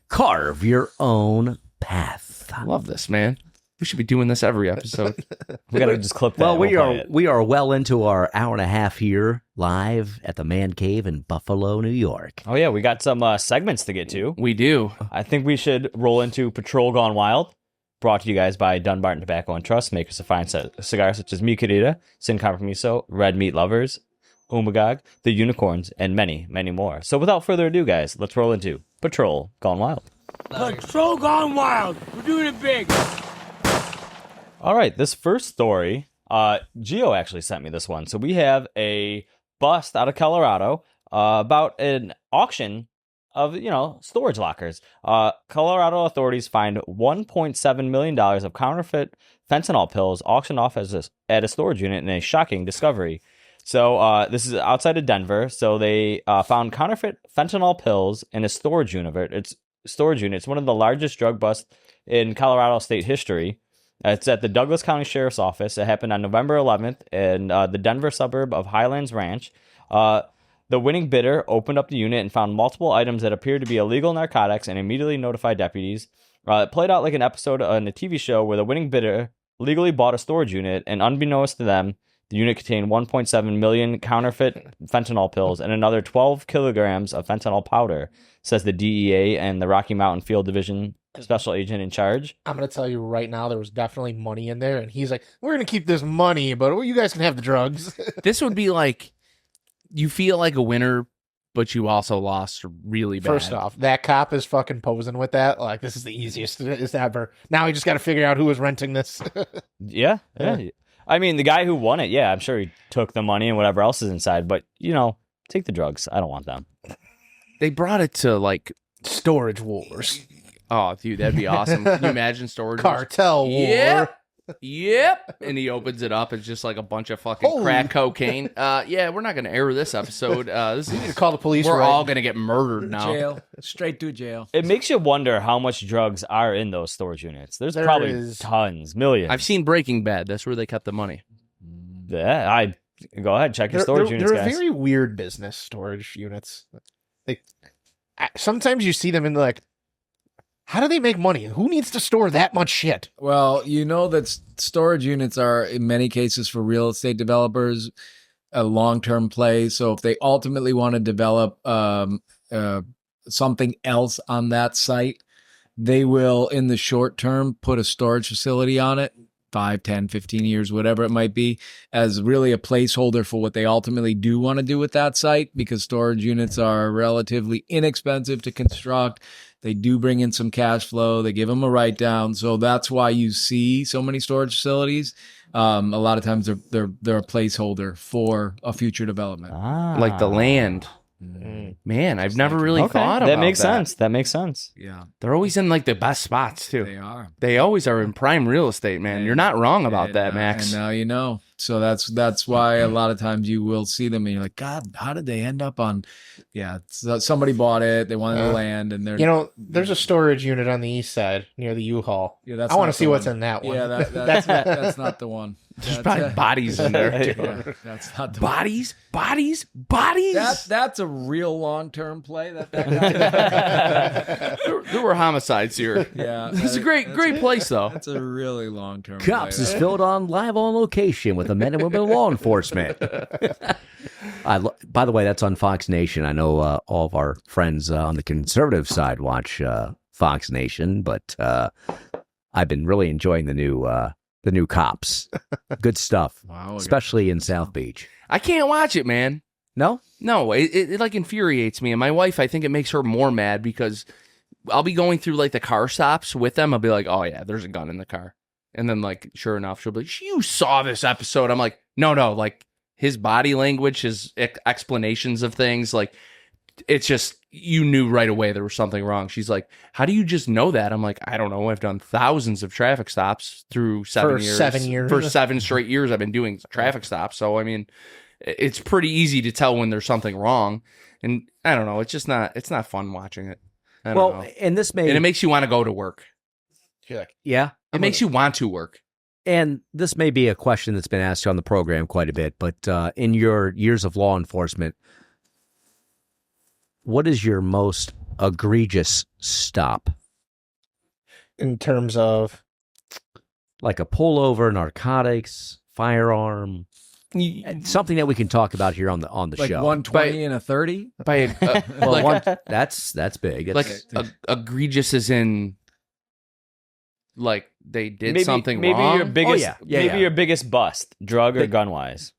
Carve your own path. I love this, man. We should be doing this every episode. We gotta just clip that. Well, and we we'll play are it. we are well into our hour and a half here live at the Man Cave in Buffalo, New York. Oh yeah, we got some segments to get to. We do. I think we should roll into Patrol Gone Wild, brought to you guys by Dunbarton Tobacco and Trust, makers of fine cigars such as Mi Querida, Sin Compromiso, Red Meat Lovers, Umagog, The Unicorns, and many, many more. So without further ado, guys, let's roll into Patrol Gone Wild. Patrol gone wild. We're doing it big. All right, this first story, Gio actually sent me this one. So we have a bust out of Colorado about an auction of, storage lockers. Colorado authorities find $1.7 million of counterfeit fentanyl pills auctioned off at a storage unit in a shocking discovery. So this is outside of Denver. So they found counterfeit fentanyl pills in a storage unit. It's one of the largest drug busts in Colorado state history. It's at the Douglas County Sheriff's Office. It happened on November 11th in the Denver suburb of Highlands Ranch. The winning bidder opened up the unit and found multiple items that appeared to be illegal narcotics and immediately notified deputies. It played out like an episode on a TV show where the winning bidder legally bought a storage unit, and unbeknownst to them, the unit contained 1.7 million counterfeit fentanyl pills and another 12 kilograms of fentanyl powder, says the DEA and the Rocky Mountain Field Division special agent in charge. I'm going to tell you right now, there was definitely money in there, and he's like, we're going to keep this money, but you guys can have the drugs. This would be like, you feel like a winner, but you also lost really bad. First off, that cop is fucking posing with that. Like, this is the easiest ever. Now he just got to figure out who was renting this. Yeah. I mean, the guy who won it, I'm sure he took the money and whatever else is inside, but, take the drugs. I don't want them. They brought it to, like... Storage wars. Oh, dude, that'd be awesome. Can you imagine storage wars? Cartel war. Yep. And he opens it up. It's just like a bunch of fucking crack cocaine. We're not going to air this episode. You need to call the police. We're all going to get murdered now. Jail. Straight to jail. It makes you wonder how much drugs are in those storage units. There probably tons, millions. I've seen Breaking Bad. That's where they kept the money. Yeah, go ahead, check your storage units, They're a guys. very weird business, storage units. Sometimes you see them in like, how do they make money? Who needs to store that much shit? Well, you know that storage units are, in many cases, for real estate developers, a long-term play. So if they ultimately want to develop something else on that site, they will, in the short term, put a storage facility on it, 5, 10, 15 years, whatever it might be, as really a placeholder for what they ultimately do want to do with that site, because storage units are relatively inexpensive to construct. They do bring in some cash flow. They give them a write down. So that's why you see so many storage facilities. A lot of times they're a placeholder for a future development. Like the land. Man, I've never really thought about that. That makes sense. Yeah. They're always in like the best spots too. They are. They always are in prime real estate, man. You're not wrong about that, Max. And now you know. So that's why a lot of times you will see them and you're like, God, how did they end up on? Yeah, somebody bought it. They wanted the land, and they're there's a storage unit on the east side near the U-Haul. Yeah, I want to see what's in that one. Yeah, that's not the one. There's probably bodies in there too. Yeah, that's not the Bodies. That's a real long-term play. There were homicides here. Yeah, It's a great place though. That's a really long-term. Cops play. is filmed live on location with the men and women of law enforcement. By the way, that's on Fox Nation. I know all of our friends on the conservative side watch Fox Nation, but I've been really enjoying the new Cops. Good stuff, especially in South Beach. I can't watch it, man. No, it like infuriates me, and my wife. I think it makes her more mad because I'll be going through like the car stops with them. I'll be like, oh yeah, there's a gun in the car. And then, like, sure enough, she'll be like, you saw this episode. I'm like, no, like, his body language, his explanations of things, like, it's just, you knew right away there was something wrong. She's like, how do you just know that? I'm like, I don't know. I've done thousands of traffic stops through 7 years. 7 years. For 7 straight years, I've been doing traffic stops. So, I mean, it's pretty easy to tell when there's something wrong. And I don't know. It's just not, it's not fun watching it. I don't know. And it makes you want to go to work. You're like, yeah. It makes you want to work. And this may be a question that's been asked on the program quite a bit, but in your years of law enforcement, what is your most egregious stop? in terms of like a pullover, narcotics, firearm, something that we can talk about here on the like show. 120 and a 30. By Well, that's big. It's, like egregious as in like they did maybe, something maybe wrong. your biggest, yeah. your biggest bust, drug or gun wise.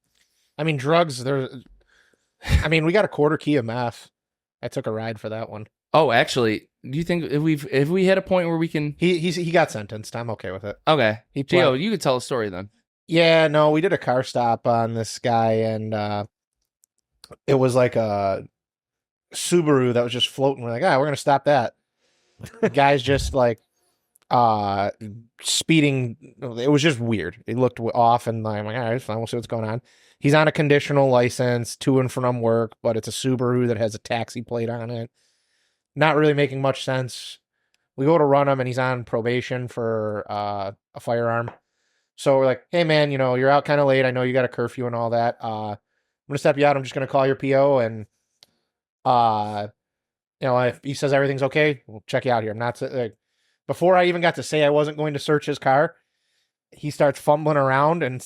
I mean, drugs. I mean, we got a quarter key of meth. I took a ride for that one. Oh, actually, do you think if we hit a point where we can? He got sentenced. I'm okay with it. Okay, He Gio, pled- you could tell a story then. Yeah, no, we did a car stop on this guy, and it was like a Subaru that was just floating. We're like, we're gonna stop that. The guy's just like speeding. It was just weird. It looked off, and I'm like, all right, fine. We'll see what's going on. He's on a conditional license to and from work, but it's a Subaru that has a taxi plate on it. Not really making much sense. We go to run him, and he's on probation for a firearm. So we're like, hey, man, you're out kind of late. I know you got a curfew and all that. I'm going to step you out. I'm just going to call your PO. And, if he says everything's okay, we'll check you out here. I'm not like, before I even got to say I wasn't going to search his car, he starts fumbling around and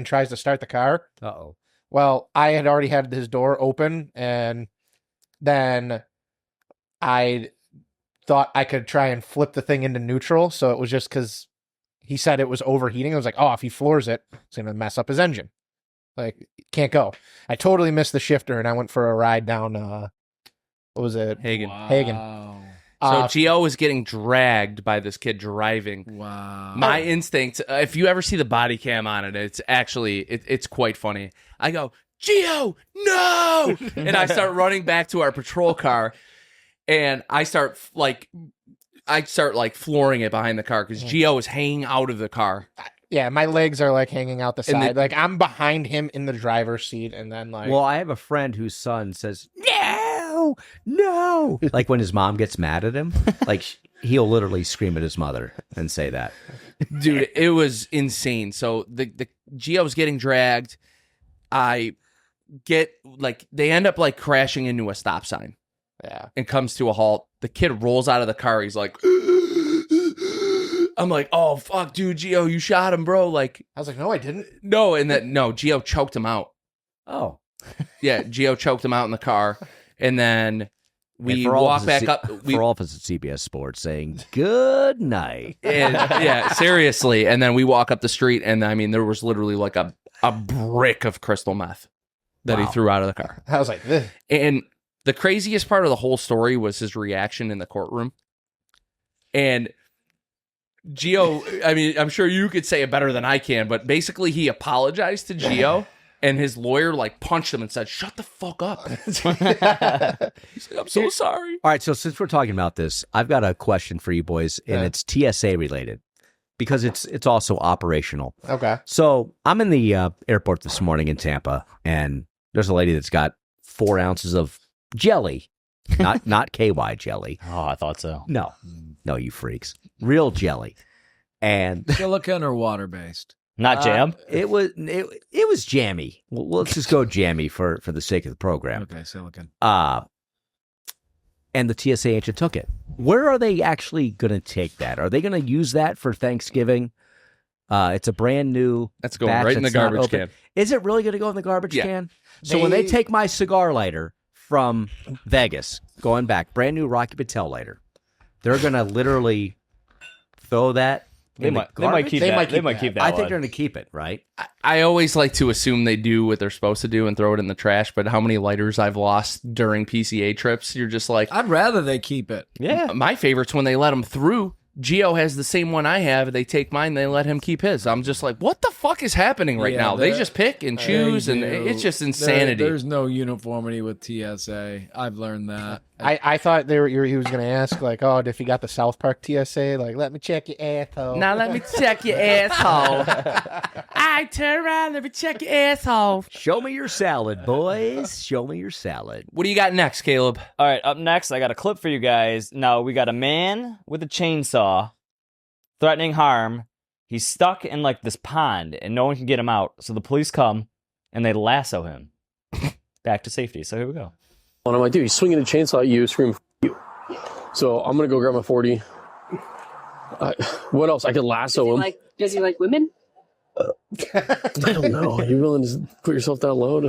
tries to start the car. Uh-oh. Well, I had already had his door open, and then I thought I could try and flip the thing into neutral. So it was just because he said it was overheating. I was like, oh, if he floors it, it's going to mess up his engine. Like, can't go. I totally missed the shifter, and I went for a ride down, what was it? Hagen. Wow. Hagen. So Gio was getting dragged by this kid driving. Wow. My instinct, if you ever see the body cam on it, it's actually, it's quite funny. I go, Gio, no! And I start running back to our patrol car, and I start flooring it behind the car because Gio is hanging out of the car. Yeah, my legs are like hanging out the side. Like I'm behind him in the driver's seat, and then like. Well, I have a friend whose son says, no. Like when his mom gets mad at him, like he'll literally scream at his mother and say that. Dude, it was insane. So the Gio's getting dragged. I get they end up crashing into a stop sign. Yeah. And comes to a halt. The kid rolls out of the car. He's like, I'm like, oh fuck, dude, Gio, you shot him, bro. Like, I was like, no, I didn't. No, and Gio choked him out. Oh. Yeah, Gio choked him out in the car. And then we walk back up. For all of us at CBS Sports saying, good night. And, yeah, seriously. And then we walk up the street, and I mean, there was literally like a brick of crystal meth that he threw out of the car. I was like, ugh. And the craziest part of the whole story was his reaction in the courtroom. And Gio, I mean, I'm sure you could say it better than I can, but basically he apologized to Gio. And his lawyer punched him and said, "Shut the fuck up." He's like, "I'm so sorry." All right, so since we're talking about this, I've got a question for you boys, and it's TSA related because it's also operational. Okay. So I'm in the airport this morning in Tampa, and there's a lady that's got 4 ounces of jelly, not KY jelly. Oh, I thought so. No, you freaks, real jelly, and Silicone or water based? Not jam. It was jammy. Well, let's just go jammy for the sake of the program. Okay, silicone. And the TSA agent took it. Where are they actually going to take that? Are they going to use that for Thanksgiving? It's a brand new. That's going batch right in the that's not garbage open. can. Is it really going to go in the garbage Yeah. can? So when they take my cigar lighter from Vegas, going back, brand new Rocky Patel lighter, they're going to literally throw that. They might keep that. They might keep that. I think one. they're going to keep it, right? I always like to assume they do what they're supposed to do and throw it in the trash, but how many lighters I've lost during PCA trips, you're just like... I'd rather they keep it. Yeah. My favorite's when they let them through. Gio has the same one I have. They take mine, they let him keep his. I'm just like, what the fuck is happening right now? They just pick and choose, and it's just insanity. There's no uniformity with TSA. I've learned that. I thought he was going to ask, like, oh, if he got the South Park TSA, like, let me check your asshole. Now let me check your asshole. I turn around, let me check your asshole. Show me your salad, boys. Show me your salad. What do you got next, Caleb? All right, up next, I got a clip for you guys. Now, we got a man with a chainsaw threatening harm. He's stuck in, this pond, and no one can get him out. So the police come, and they lasso him back to safety. So here we go. And I'm like, dude, he's swinging a chainsaw at you, screaming, "F you." So I'm going to go grab my 40. What else? I could lasso him. Does he like women? I don't know. Are you willing to put yourself that low?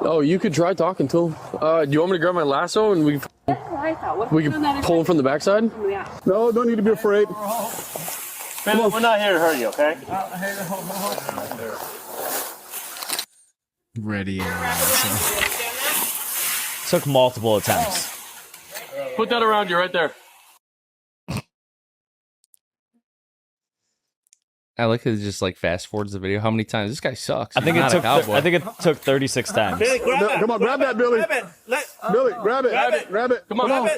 Oh, you could try talking to him. Do you want me to grab my lasso and we can pull him from the backside? Yeah. No, don't need to be afraid. Man, we're not here to hurt you, okay? Ready. Took multiple attempts. Put that around you right there. I like it just like fast forwards the video. How many times? This guy sucks. I think He's it not a took. cowboy. I think it took 36 times. Come on, grab that, Billy. Billy, grab it. Grab it. Come on.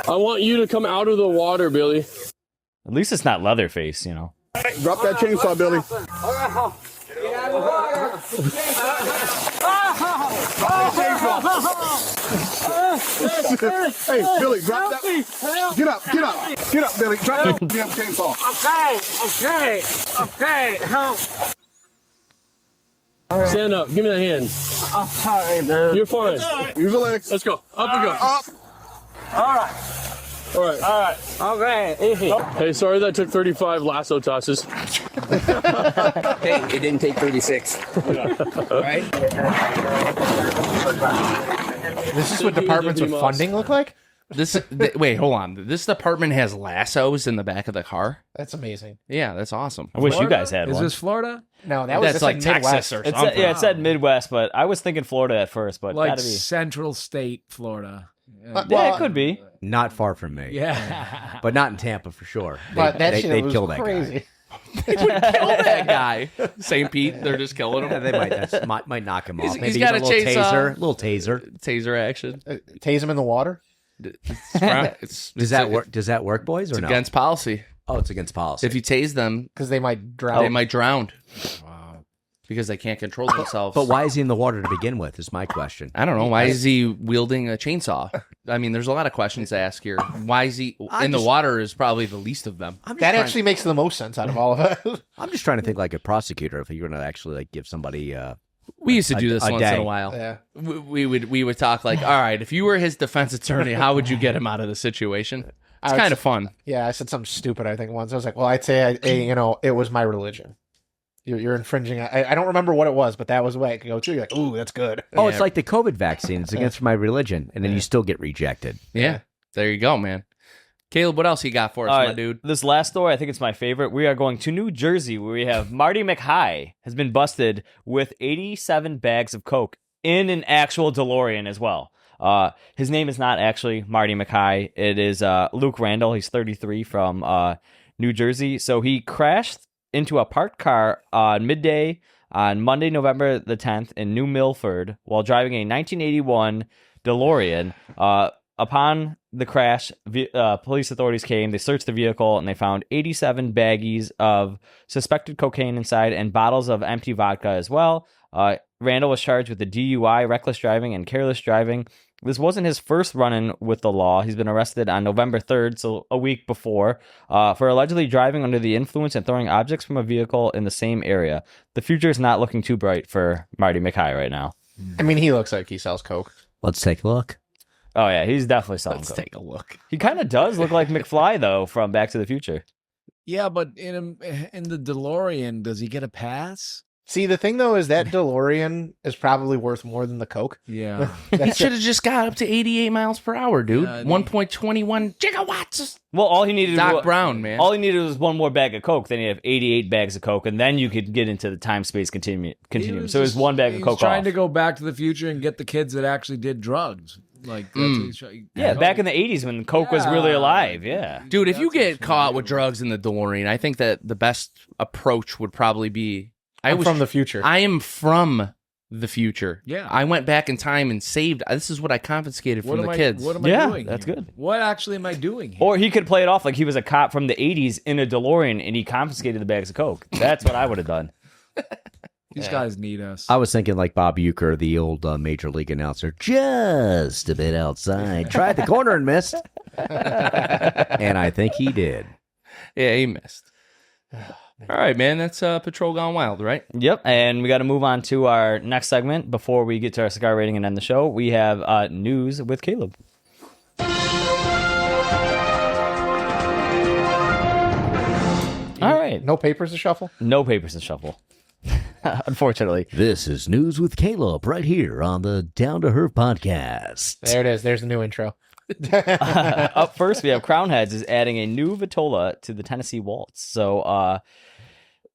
I want you to come out of the water, Billy. At least it's not Leatherface, you know. Drop that chainsaw, Billy. Hey, Billy, drop that. Get up, Billy. Drop that damn chainsaw. Okay. Help. Stand up. Give me that hand. I'm sorry, dude. You're fine. Use the legs. Let's go. Up we go. Up. All right. Okay, easy. Hey, sorry that took 35 lasso tosses. Hey, it didn't take 36. Right? This is what departments with funding look like? Wait, hold on. This department has lassos in the back of the car? That's amazing. Yeah, that's awesome. I wish you guys had Is one. this Florida? No, that's like Midwest. Texas or It's something. yeah, it said Midwest, but I was thinking Florida at first, but Like gotta be. Central State, Florida. Yeah, it could be. Not far from me. Yeah. But not in Tampa for sure. But that shit they'd was kill that crazy. They would kill that guy. St. Pete, they're just killing guy. him. They might knock him off. He's Maybe got a a little chainsaw. little taser. Taser action. Tase him in the water? Does that work? Does that work, boys? Or It's no? against policy. Oh, it's against policy. If you tase them, Because they might drown. they might drown. Because they can't control themselves. But why is he in the water to begin with? Is my question. I don't know. Why is he wielding a chainsaw? I mean, there's a lot of questions to ask here. Why is he in the water is probably the least of them. That actually makes the most sense out of all of it. I'm just trying to think like a prosecutor if you're going to actually like give somebody. We used to do this a once day. in a while. Yeah. We would talk like, all right, if you were his defense attorney, how would you get him out of the situation? It's kind of fun. Yeah, I said something stupid, I think, once. I was like, well, I'd say, it was my religion. You're infringing. I don't remember what it was, but that was the way it could go too. You're like, ooh, that's good. Oh, it's like the COVID vaccine. It's against my religion, and then you still get rejected. Yeah. There you go, man. Caleb, what else you got for us, my dude? This last story, I think it's my favorite. We are going to New Jersey, where we have Marty McHigh has been busted with 87 bags of coke in an actual DeLorean as well. His name is not actually Marty McHigh. It is Luke Randall. He's 33 from New Jersey. So he crashed into a parked car on midday on Monday, November the 10th in New Milford while driving a 1981 DeLorean. Upon the crash, police authorities came, they searched the vehicle, and they found 87 baggies of suspected cocaine inside and bottles of empty vodka as well. Randall was charged with the DUI, reckless driving, and careless driving. This wasn't his first run-in with the law. He's been arrested on November 3rd, so a week before, for allegedly driving under the influence and throwing objects from a vehicle in the same area. The future is not looking too bright for Marty McHigh right now. I mean, he looks like he sells coke. Let's take a look. Oh, yeah, he's definitely selling Let's coke. take a look. He kind of does look like McFly, though, from Back to the Future. Yeah, but in the DeLorean, does he get a pass? See, the thing, though, is that DeLorean is probably worth more than the coke. Yeah. He should have just got up to 88 miles per hour, dude. Yeah, 1.21 gigawatts. Well, all he needed Doc was Brown, man. All he needed was one more bag of coke. Then you have 88 bags of coke, and then you could get into the time-space continuum. So it was one bag of coke trying off. to go back to the future and get the kids that actually did drugs. Like, that's what he's trying. Yeah, back in the 80s when coke was really alive. Yeah. Dude, if you get caught with drugs in the DeLorean, I think that the best approach would probably be... I'm from the future. I am from the future. Yeah. I went back in time and saved... This is what I confiscated from What the am kids. What am I Yeah, doing? that's here? good. What actually am I doing here? Or he could play it off like he was a cop from the 80s in a DeLorean, and he confiscated the bags of coke. That's what I would have done. These guys need us. I was thinking like Bob Uecker, the old major league announcer, just a bit outside. Tried the corner and missed. And I think he did. Yeah, he missed. All right, man. That's Patrol Gone Wild, right? Yep, and we got to move on to our next segment before we get to our cigar rating and end the show. We have news with Caleb. All right. No papers to shuffle? No papers to shuffle. Unfortunately. This is News with Caleb right here on the Down to Herf podcast. There it is. There's the new intro. Up first, we have Crown Heads is adding a new Vitola to the Tennessee Waltz. So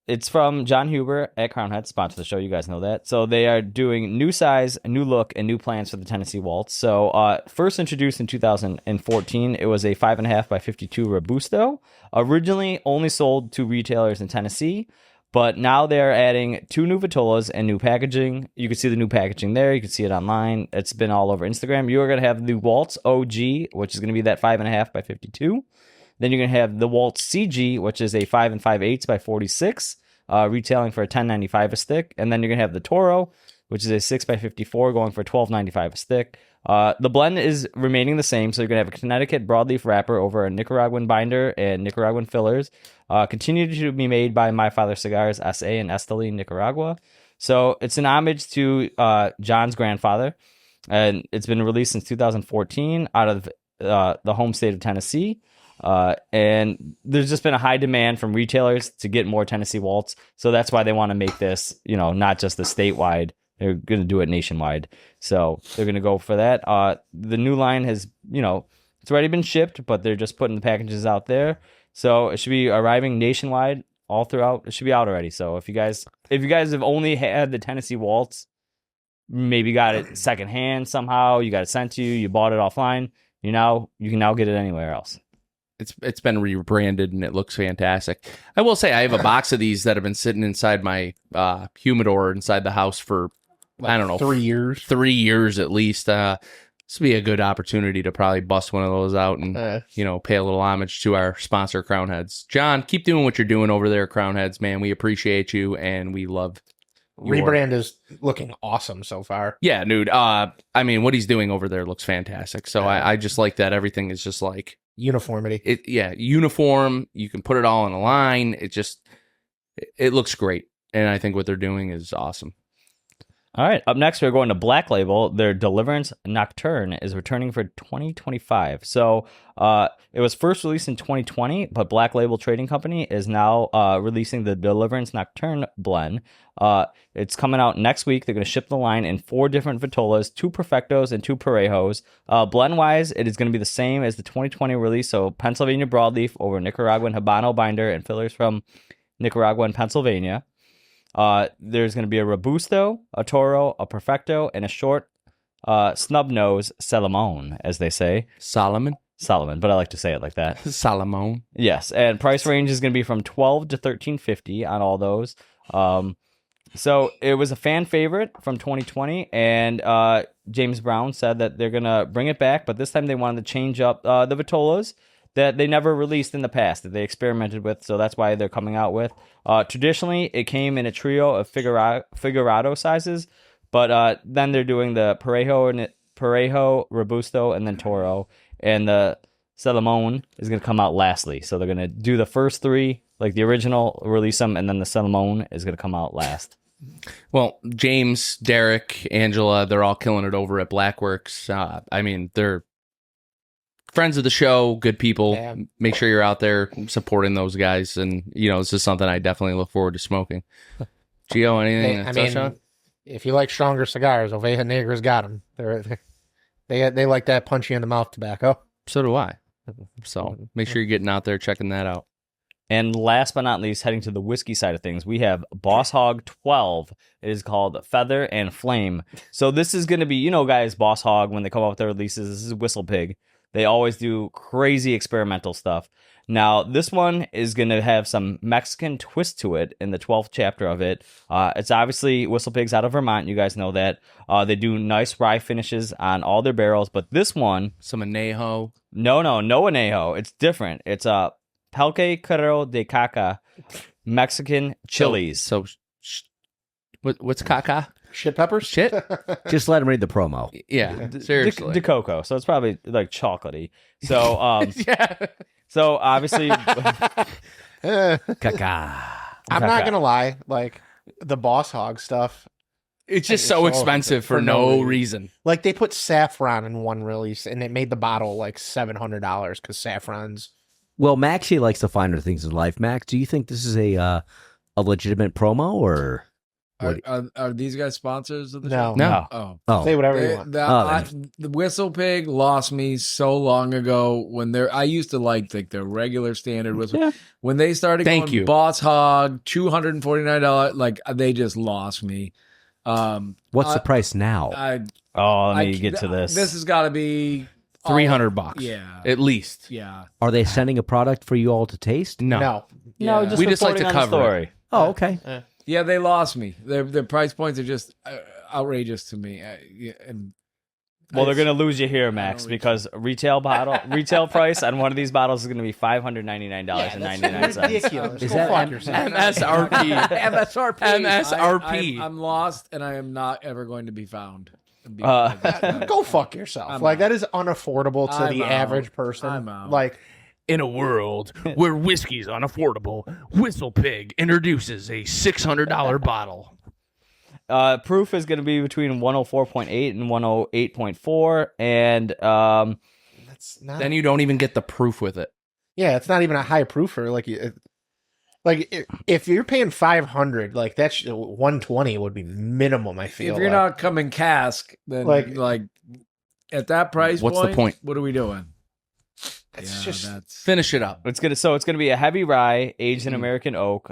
it's from John Huber at Crown Head, sponsor the show. You guys know that. So they are doing new size, new look, and new plans for the Tennessee Waltz. So first introduced in 2014, it was a 5.5 by 52 Robusto. Originally only sold to retailers in Tennessee, but now they're adding 2 new Vitolas and new packaging. You can see the new packaging there. You can see it online. It's been all over Instagram. You are going to have the Waltz OG, which is going to be that 5.5 by 52. Then you're going to have the Waltz CG, which is a 5 5/8 by 46, retailing for $10.95 a stick. And then you're going to have the Toro, which is a 6 by 54, going for $12.95 a stick. The blend is remaining the same, so you're going to have a Connecticut broadleaf wrapper over a Nicaraguan binder and Nicaraguan fillers. Continue to be made by My Father Cigars SA in Esteli, Nicaragua. So it's an homage to John's grandfather, and it's been released since 2014 out of the home state of Tennessee. And there's just been a high demand from retailers to get more Tennessee Waltz, so that's why they want to make this, not just the statewide. They're going to do it nationwide, so they're going to go for that. The new line has, it's already been shipped, but they're just putting the packages out there, so it should be arriving nationwide all throughout. It should be out already. So if you guys have only had the Tennessee Waltz, maybe got it secondhand somehow, you got it sent to you, you bought it offline, you can now get it anywhere else. It's been rebranded and it looks fantastic. I will say I have a box of these that have been sitting inside my humidor inside the house for, I don't know, 3 years. 3 years at least. This would be a good opportunity to probably bust one of those out and, pay a little homage to our sponsor, Crown Heads. John, keep doing what you're doing over there, Crown Heads, man. We appreciate you and we love Rebrand is looking awesome so far. Yeah, dude. What he's doing over there looks fantastic. So I just like that everything is just like uniformity. Uniform. You can put it all in a line. It looks great. And I think what they're doing is awesome. All right, up next, we're going to Black Label. Their Deliverance Nocturne is returning for 2025. So it was first released in 2020, but Black Label Trading Company is now releasing the Deliverance Nocturne blend. It's coming out next week. They're going to ship the line in 4 different Vitolas, 2 Perfectos, and 2 Parejos. Blend-wise, it is going to be the same as the 2020 release, so Pennsylvania Broadleaf over Nicaraguan Habano binder and fillers from Nicaragua and Pennsylvania. There's going to be a Robusto, a Toro, a Perfecto, and a short snub nose Salomon, as they say. Solomon, but I like to say it like that. Salomon. Yes, and price range is going to be from $12 to $13.50 on all those. So it was a fan favorite from 2020, and James Brown said that they're going to bring it back, but this time they wanted to change up the Vitolas that they never released in the past, that they experimented with, so that's why they're coming out with. Traditionally, it came in a trio of Figurado sizes, but then they're doing the Parejo, Robusto, and then Toro, and the Salomon is going to come out lastly. So they're going to do the first 3, like the original, release them, and then the Salomon is going to come out last. Well, James, Derek, Angela, they're all killing it over at Blackworks. They're friends of the show, good people. Yeah. Make sure you're out there supporting those guys. And, this is something I definitely look forward to smoking. Gio, anything to touch on? If you like stronger cigars, Oveja Negra's got them. They like that punchy in the mouth tobacco. So do I. So make sure you're getting out there, checking that out. And last but not least, heading to the whiskey side of things, we have Boss Hog 12. It is called Feather and Flame. So this is going to be, guys, Boss Hog, when they come out with their releases, this is WhistlePig. They always do crazy experimental stuff. Now, this one is going to have some Mexican twist to it in the 12th chapter of it. It's obviously WhistlePig's out of Vermont. You guys know that. They do nice rye finishes on all their barrels. But this one... Some anejo. No anejo. It's different. It's a Pelque Carrero de Caca Mexican chilies. So what's caca? Shit peppers? Shit? Just let him read the promo. Yeah, seriously. De cocoa. So it's probably like chocolatey. So, yeah. So obviously, Caca. I'm not gonna lie, like the Boss Hog stuff. It's just so expensive for no reason. Like they put saffron in one release, and it made the bottle like $700 because saffron's. Well, Max, he likes the finer things in life. Max, do you think this is a legitimate promo or? Are these guys sponsors of the show? No. Oh. Say whatever you want. The WhistlePig lost me so long ago when I used to like their regular standard whistle. Yeah. When they started Thank going you. Boss Hog, $249, like they just lost me. What's the price now? Let me get to this. This has got to be $300. Yeah. At least. Yeah. Are they sending a product for you all to taste? No. No, just we just like to reporting on the cover story. it. Oh, okay. Yeah, they lost me. Their price points are just outrageous to me. Well, they're gonna lose you here, Max, because retail price on one of these bottles is gonna be $599.99. Ridiculous. Is Go that fuck yourself. MSRP. MSRP? MSRP. I'm lost, and I am not ever going to be found. Go fuck yourself. That is unaffordable to the average person. I'm out. Like, In a world where whiskey's unaffordable, WhistlePig introduces a $600 bottle. Proof is going to be between 104.8 and 108.4, and that's not. Then you don't even get the proof with it. Yeah, it's not even a high proofer. If you're paying $500, that's 120 would be minimum. I feel if you're not coming cask, then like at that price, what's the point? What are we doing? Finish it up. it's gonna be a heavy rye aged in American oak.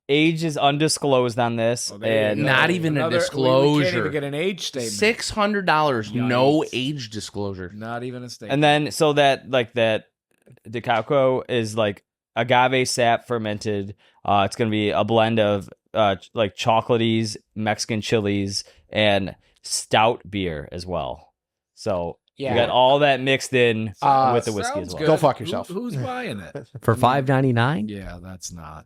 Age is undisclosed on this, and not even a disclosure. We can't even get an age statement. $600, no age disclosure. Not even a statement. and then so that Decalco is like agave sap fermented. It's gonna be a blend of like chocolates, Mexican chilies, and stout beer as well. So you got all that mixed in with the whiskey as well. Good. Go fuck yourself. Who's buying it? For $5.99? Yeah, that's not.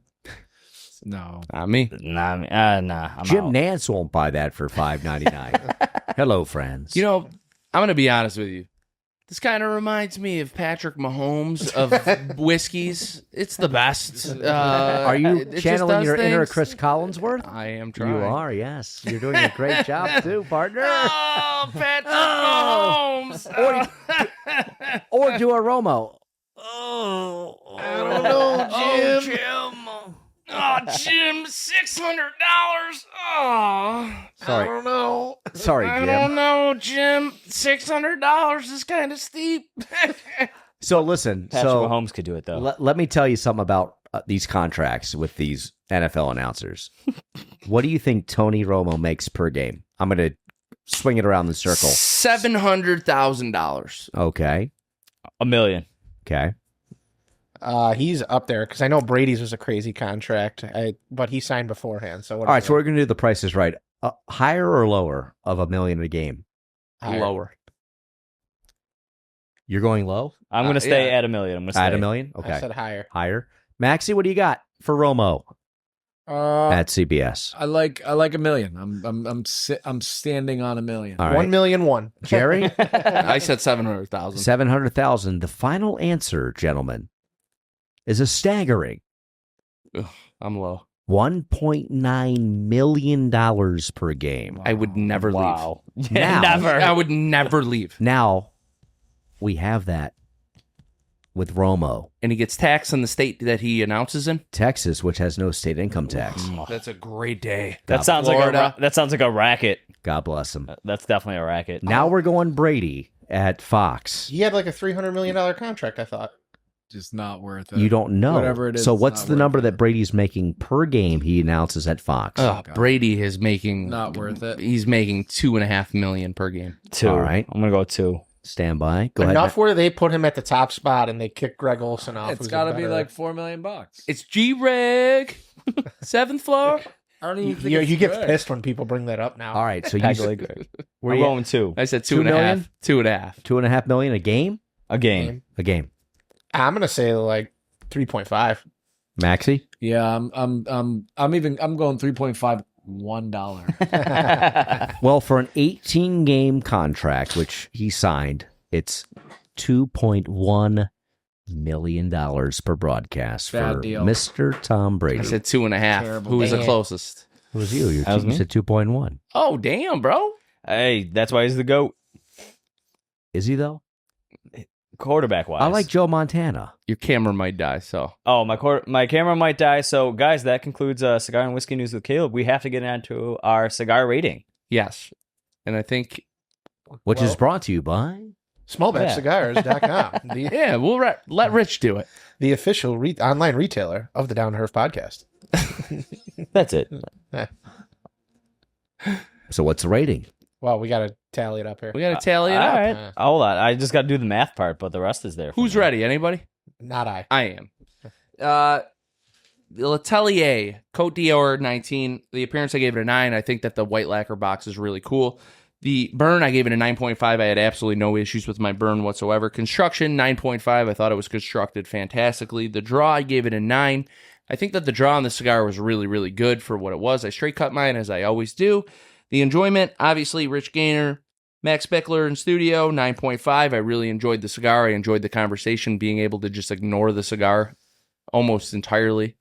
No, Not me. Nah, I'm Jim out. Nance won't buy that for $5.99. Hello, friends. You know, I'm going to be honest with you. This kind of reminds me of Patrick Mahomes of whiskeys. It's the best. Are you it just channeling does your inner things. Chris Collinsworth? I am trying. You are, yes. You're doing a great job too, partner. Oh, Patrick Mahomes. Or do a Romo. I don't know, Jim. Oh, Jim, $600. Oh, Sorry. I don't know. Sorry, I Jim. don't know, Jim. $600 is kind of steep. So listen, Patrick so Mahomes could do it though. let me tell you something about these contracts with these NFL announcers. What do you think Tony Romo makes per game? I'm going to swing it around the circle. $700,000. Okay. $1 million. Okay. He's up there because I know Brady's was a crazy contract, but he signed beforehand. So All right, so we're going to do the prices right. Higher or lower of $1 million a game? Higher. Lower. You're going low? I'm going to stay yeah. at $1 million. I'm going to stay At $1 million? Okay. I said higher. Higher. Maxie, what do you got for Romo at CBS? I like $1 million. I'm standing on $1 million. All right. 1,000,001. Jerry? I said 700,000. 700,000. The final answer, gentlemen, is a staggering I'm low. $1.9 million per game. I would never Wow. Now- Never. leave. I would never leave. Now, we have that with Romo. And he gets taxed in the state that he announces in. Texas, which has no state income tax. That's a great day. That sounds like Florida. that sounds like a racket. God bless him. That's definitely a racket. Now we're going Brady at Fox. He had like a $300 million contract, I thought. Just not worth it. You don't know. Whatever it is, So it's what's not the worth number it. that Brady's making per game he announces at Fox? Oh, Brady is making Not worth it. He's making $2.5 million per game. 2. All right. I'm going to go 2. Stand by. Go Enough ahead. where they put him at the top spot and they kick Greg Olson off. It's who's a got to be better- like $4 million. It's G-Reg, 7th floor. I don't even think You, it's you get good. pissed when people bring that up now. All right. So you We're where you going 2. I said 2 million? 2.5. $2.5 million a game? A game. A game. I'm gonna say like 3.5. Maxie? Yeah, I'm going 3.5 $1. Well, for an 18 game contract, which he signed, it's $2.1 million per broadcast Bad for deal. Mr. Tom Brady. I said 2.5. Terrible. Who was the Damn. closest? Who was you? That was You me. said 2.1. Oh, damn, bro. Hey, that's why he's the GOAT. Is he though? quarterback wise. I like Joe Montana. Your camera might die, so. Oh, my camera might die. So, guys, that concludes Cigar and Whiskey News with Caleb. We have to get into our cigar rating. Yes. And I think... Which is brought to you by... smallbatchcigars.com. Yeah, we'll let Rich do it. The official online retailer of the Down Herf podcast. That's it. So what's the rating? Well, we got to tally it up here. We got to tally it up. All right. Hold on. I just got to do the math part, but the rest is there. Who's ready? Anybody? Not I. I am. The L'Atelier Cote d'Or 19. The appearance, I gave it a 9. I think that the white lacquer box is really cool. The burn, I gave it a 9.5. I had absolutely no issues with my burn whatsoever. Construction, 9.5. I thought it was constructed fantastically. The draw, I gave it a 9. I think that the draw on the cigar was really, really good for what it was. I straight cut mine, as I always do. The enjoyment, obviously, Rich Gaynor, Max Bichler in studio, 9.5. I really enjoyed the cigar. I enjoyed the conversation, being able to just ignore the cigar almost entirely,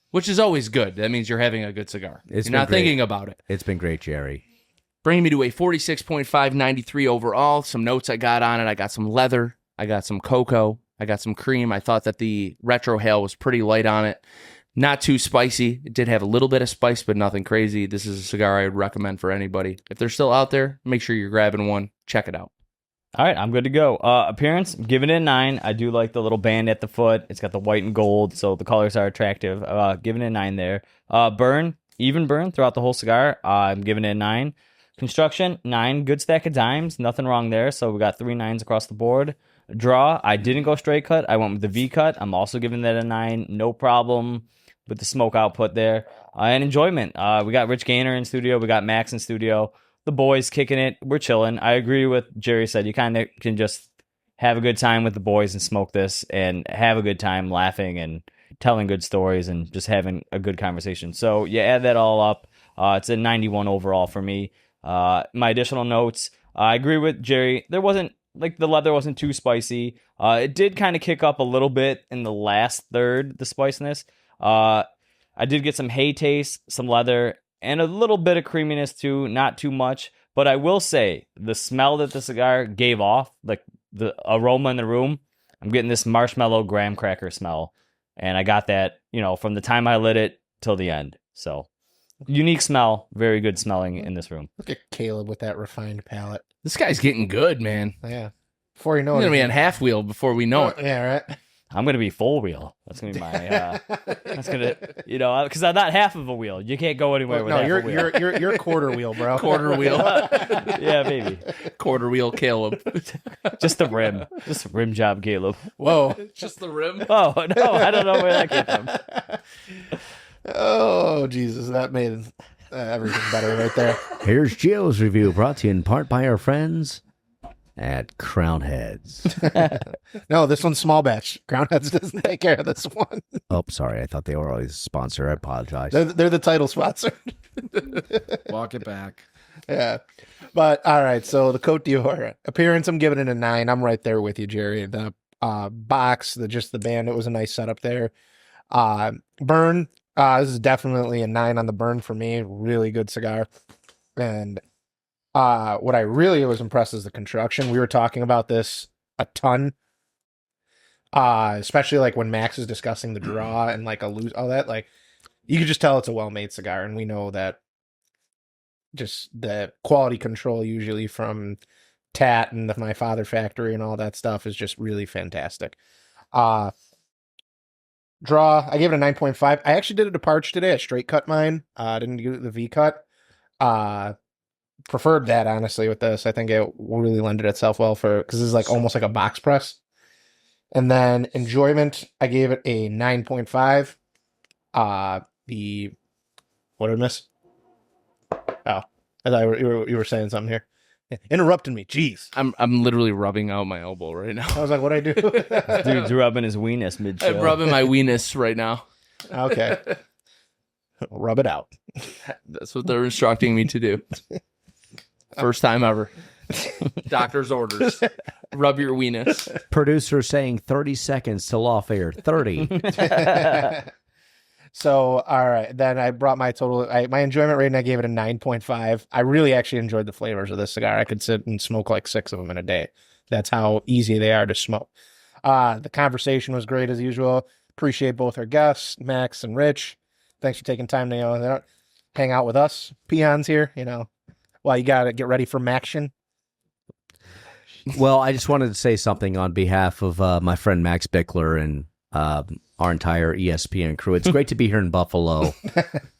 which is always good. That means you're having a good cigar. You're not thinking about it. It's been great, Jerry. Bringing me to a 46.593 overall. Some notes I got on it. I got some leather. I got some cocoa. I got some cream. I thought that the retro hail was pretty light on it. Not too spicy. It did have a little bit of spice, but nothing crazy. This is a cigar I would recommend for anybody. If they're still out there, make sure you're grabbing one. Check it out. All right, I'm good to go. Appearance, giving it a 9. I do like the little band at the foot. It's got the white and gold, so the colors are attractive. Giving it a 9 there. Burn, even burn throughout the whole cigar. I'm giving it a 9. Construction, 9. Good stack of dimes. Nothing wrong there. So we got 3 9s across the board. Draw, I didn't go straight cut. I went with the V cut. I'm also giving that a 9. No problem with the smoke output there. And enjoyment. We got Rich Gaynor in studio. We got Max in studio. The boys kicking it. We're chilling. I agree with Jerry said. You kind of can just have a good time with the boys and smoke this and have a good time laughing and telling good stories and just having a good conversation. So you add that all up. It's a 91 overall for me. My additional notes, I agree with Jerry. There wasn't, like, the leather wasn't too spicy. It did kind of kick up a little bit in the last third, the spiciness. I did get some hay taste, some leather, and a little bit of creaminess too, not too much. But I will say, the smell that the cigar gave off, like the aroma in the room, I'm getting this marshmallow graham cracker smell. And I got that, from the time I lit it till the end. So... unique smell, very good smelling in this room. Look at Caleb with that refined palate. This guy's getting good, man. Yeah. Before you know He's it. going to be on half wheel before we know it. Yeah, right. I'm going to be full wheel. That's going to be my, that's going to, because I'm not half of a wheel. You can't go anywhere with half a wheel. You're quarter wheel, bro. Quarter wheel. Yeah, maybe. Quarter wheel Caleb. Just the rim. Just the rim job, Caleb. Whoa. Just the rim? Oh, no, I don't know where that came from. Oh, Jesus. That made everything better right there. Here's Gio's review, brought to you in part by our friends at Crown Heads. No, this one's small batch. Crown Heads doesn't take care of this one. Oh, sorry. I thought they were always a sponsor. I apologize. They're the title sponsor. Walk it back. Yeah. But, all right. So, the Cote d'Or appearance, I'm giving it a 9. I'm right there with you, Jerry. The box, just the band, it was a nice setup there. Burn, this is definitely a 9 on the burn for me. Really good cigar. And what I really was impressed is the construction. We were talking about this a ton, especially like when Max is discussing the draw and like all that. Like, you could just tell it's a well-made cigar, and we know that just the quality control usually from Tat and My Father Factory and all that stuff is just really fantastic. Draw, I gave it a 9.5. I actually did a departure today. I straight cut mine. I didn't do the V cut. Preferred that, honestly, with this. I think it really lended itself well because this is like almost like a box press. And then enjoyment, I gave it a 9.5. What did I miss? Oh, I thought you were saying something here. Interrupting me. Jeez. I'm literally rubbing out my elbow right now. I was like, what'd I do? Dude's rubbing his weenus mid-show. I'm rubbing my weenus right now. Okay. Rub it out. That's what they're instructing me to do. First time ever. Doctor's orders. Rub your weenus. Producer saying 30 seconds till off air. 30. So, all right. Then I brought my total, my enjoyment rating, I gave it a 9.5. I really actually enjoyed the flavors of this cigar. I could sit and smoke like 6 of them in a day. That's how easy they are to smoke. The conversation was great as usual. Appreciate both our guests, Max and Rich. Thanks for taking time to hang out with us peons here. While you got to get ready for MACC-tion. Well, I just wanted to say something on behalf of my friend Max Bichler and our entire ESPN crew. It's great to be here in Buffalo.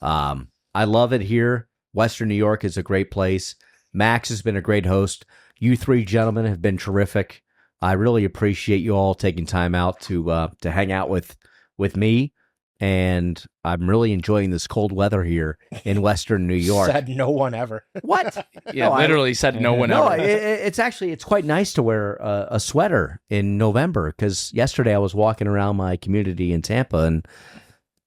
I love it here. Western New York is a great place. Max has been a great host. You three gentlemen have been terrific. I really appreciate you all taking time out to hang out with me. And I'm really enjoying this cold weather here in Western New York. Said no one ever. What? Yeah, literally said no one ever. It's quite nice to wear a sweater in November, because yesterday I was walking around my community in Tampa and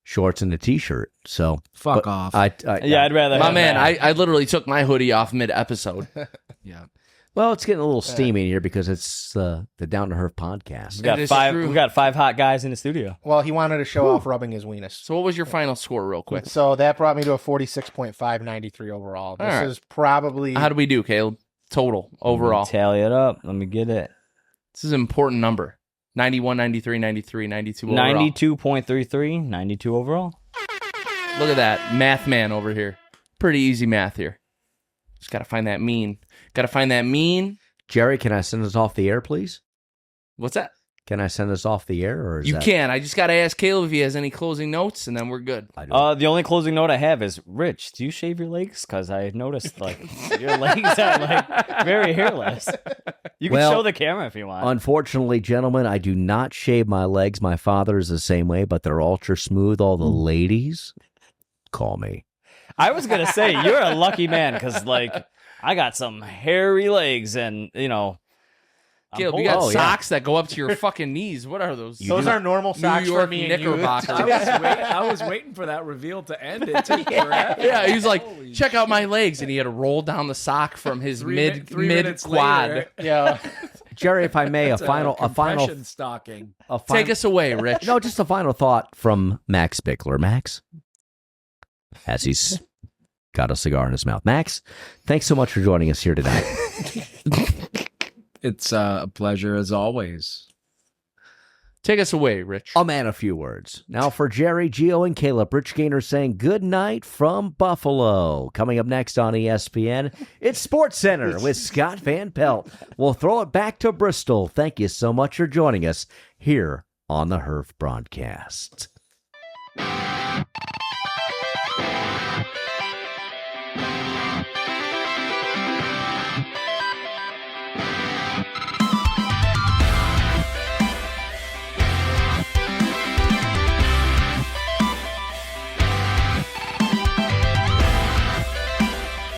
shorts and a t-shirt. So Fuck off. I'd rather. My man, I literally took my hoodie off mid-episode. Yeah. Well, it's getting a little steamy in here because it's the Down to Herf podcast. We got five hot guys in the studio. Well, he wanted to show off rubbing his weenus. So what was your final score real quick? So that brought me to a 46.593 overall. This is probably... How do we do, Caleb? Total, overall. Tally it up. Let me get it. This is an important number. 91, 93, 93, 92 overall. 92.33, 92 overall. Look at that. Math man over here. Pretty easy math here. Just got to find that mean. Jerry, can I send us off the air, please? What's that? Can I send us off the air? Or You can. I just got to ask Caleb if he has any closing notes, and then we're good. The only closing note I have is, Rich, do you shave your legs? Because I noticed, your legs are, very hairless. You can show the camera if you want. Unfortunately, gentlemen, I do not shave my legs. My father is the same way, but they're ultra smooth. All the ladies call me. I was going to say, you're a lucky man, because, I got some hairy legs, and, Caleb, you got socks that go up to your fucking knees. What are those? Those are normal socks New York for me Knickerbockers. I was waiting for that reveal to end. It took forever. Yeah, he was like, check out my legs. And he had to roll down the sock from his mid quad. Yeah. Jerry, if I may, a final stocking. Take us away, Rich. No, just a final thought from Max Bichler. Max, as he's got a cigar in his mouth. Max, thanks so much for joining us here tonight. It's a pleasure as always. Take us away, Rich. A man, a few words. Now for Jerry, Gio, and Caleb, Rich Gaynor saying good night from Buffalo. Coming up next on ESPN, it's Sports Center with Scott Van Pelt. We'll throw it back to Bristol. Thank you so much for joining us here on the Herf broadcast.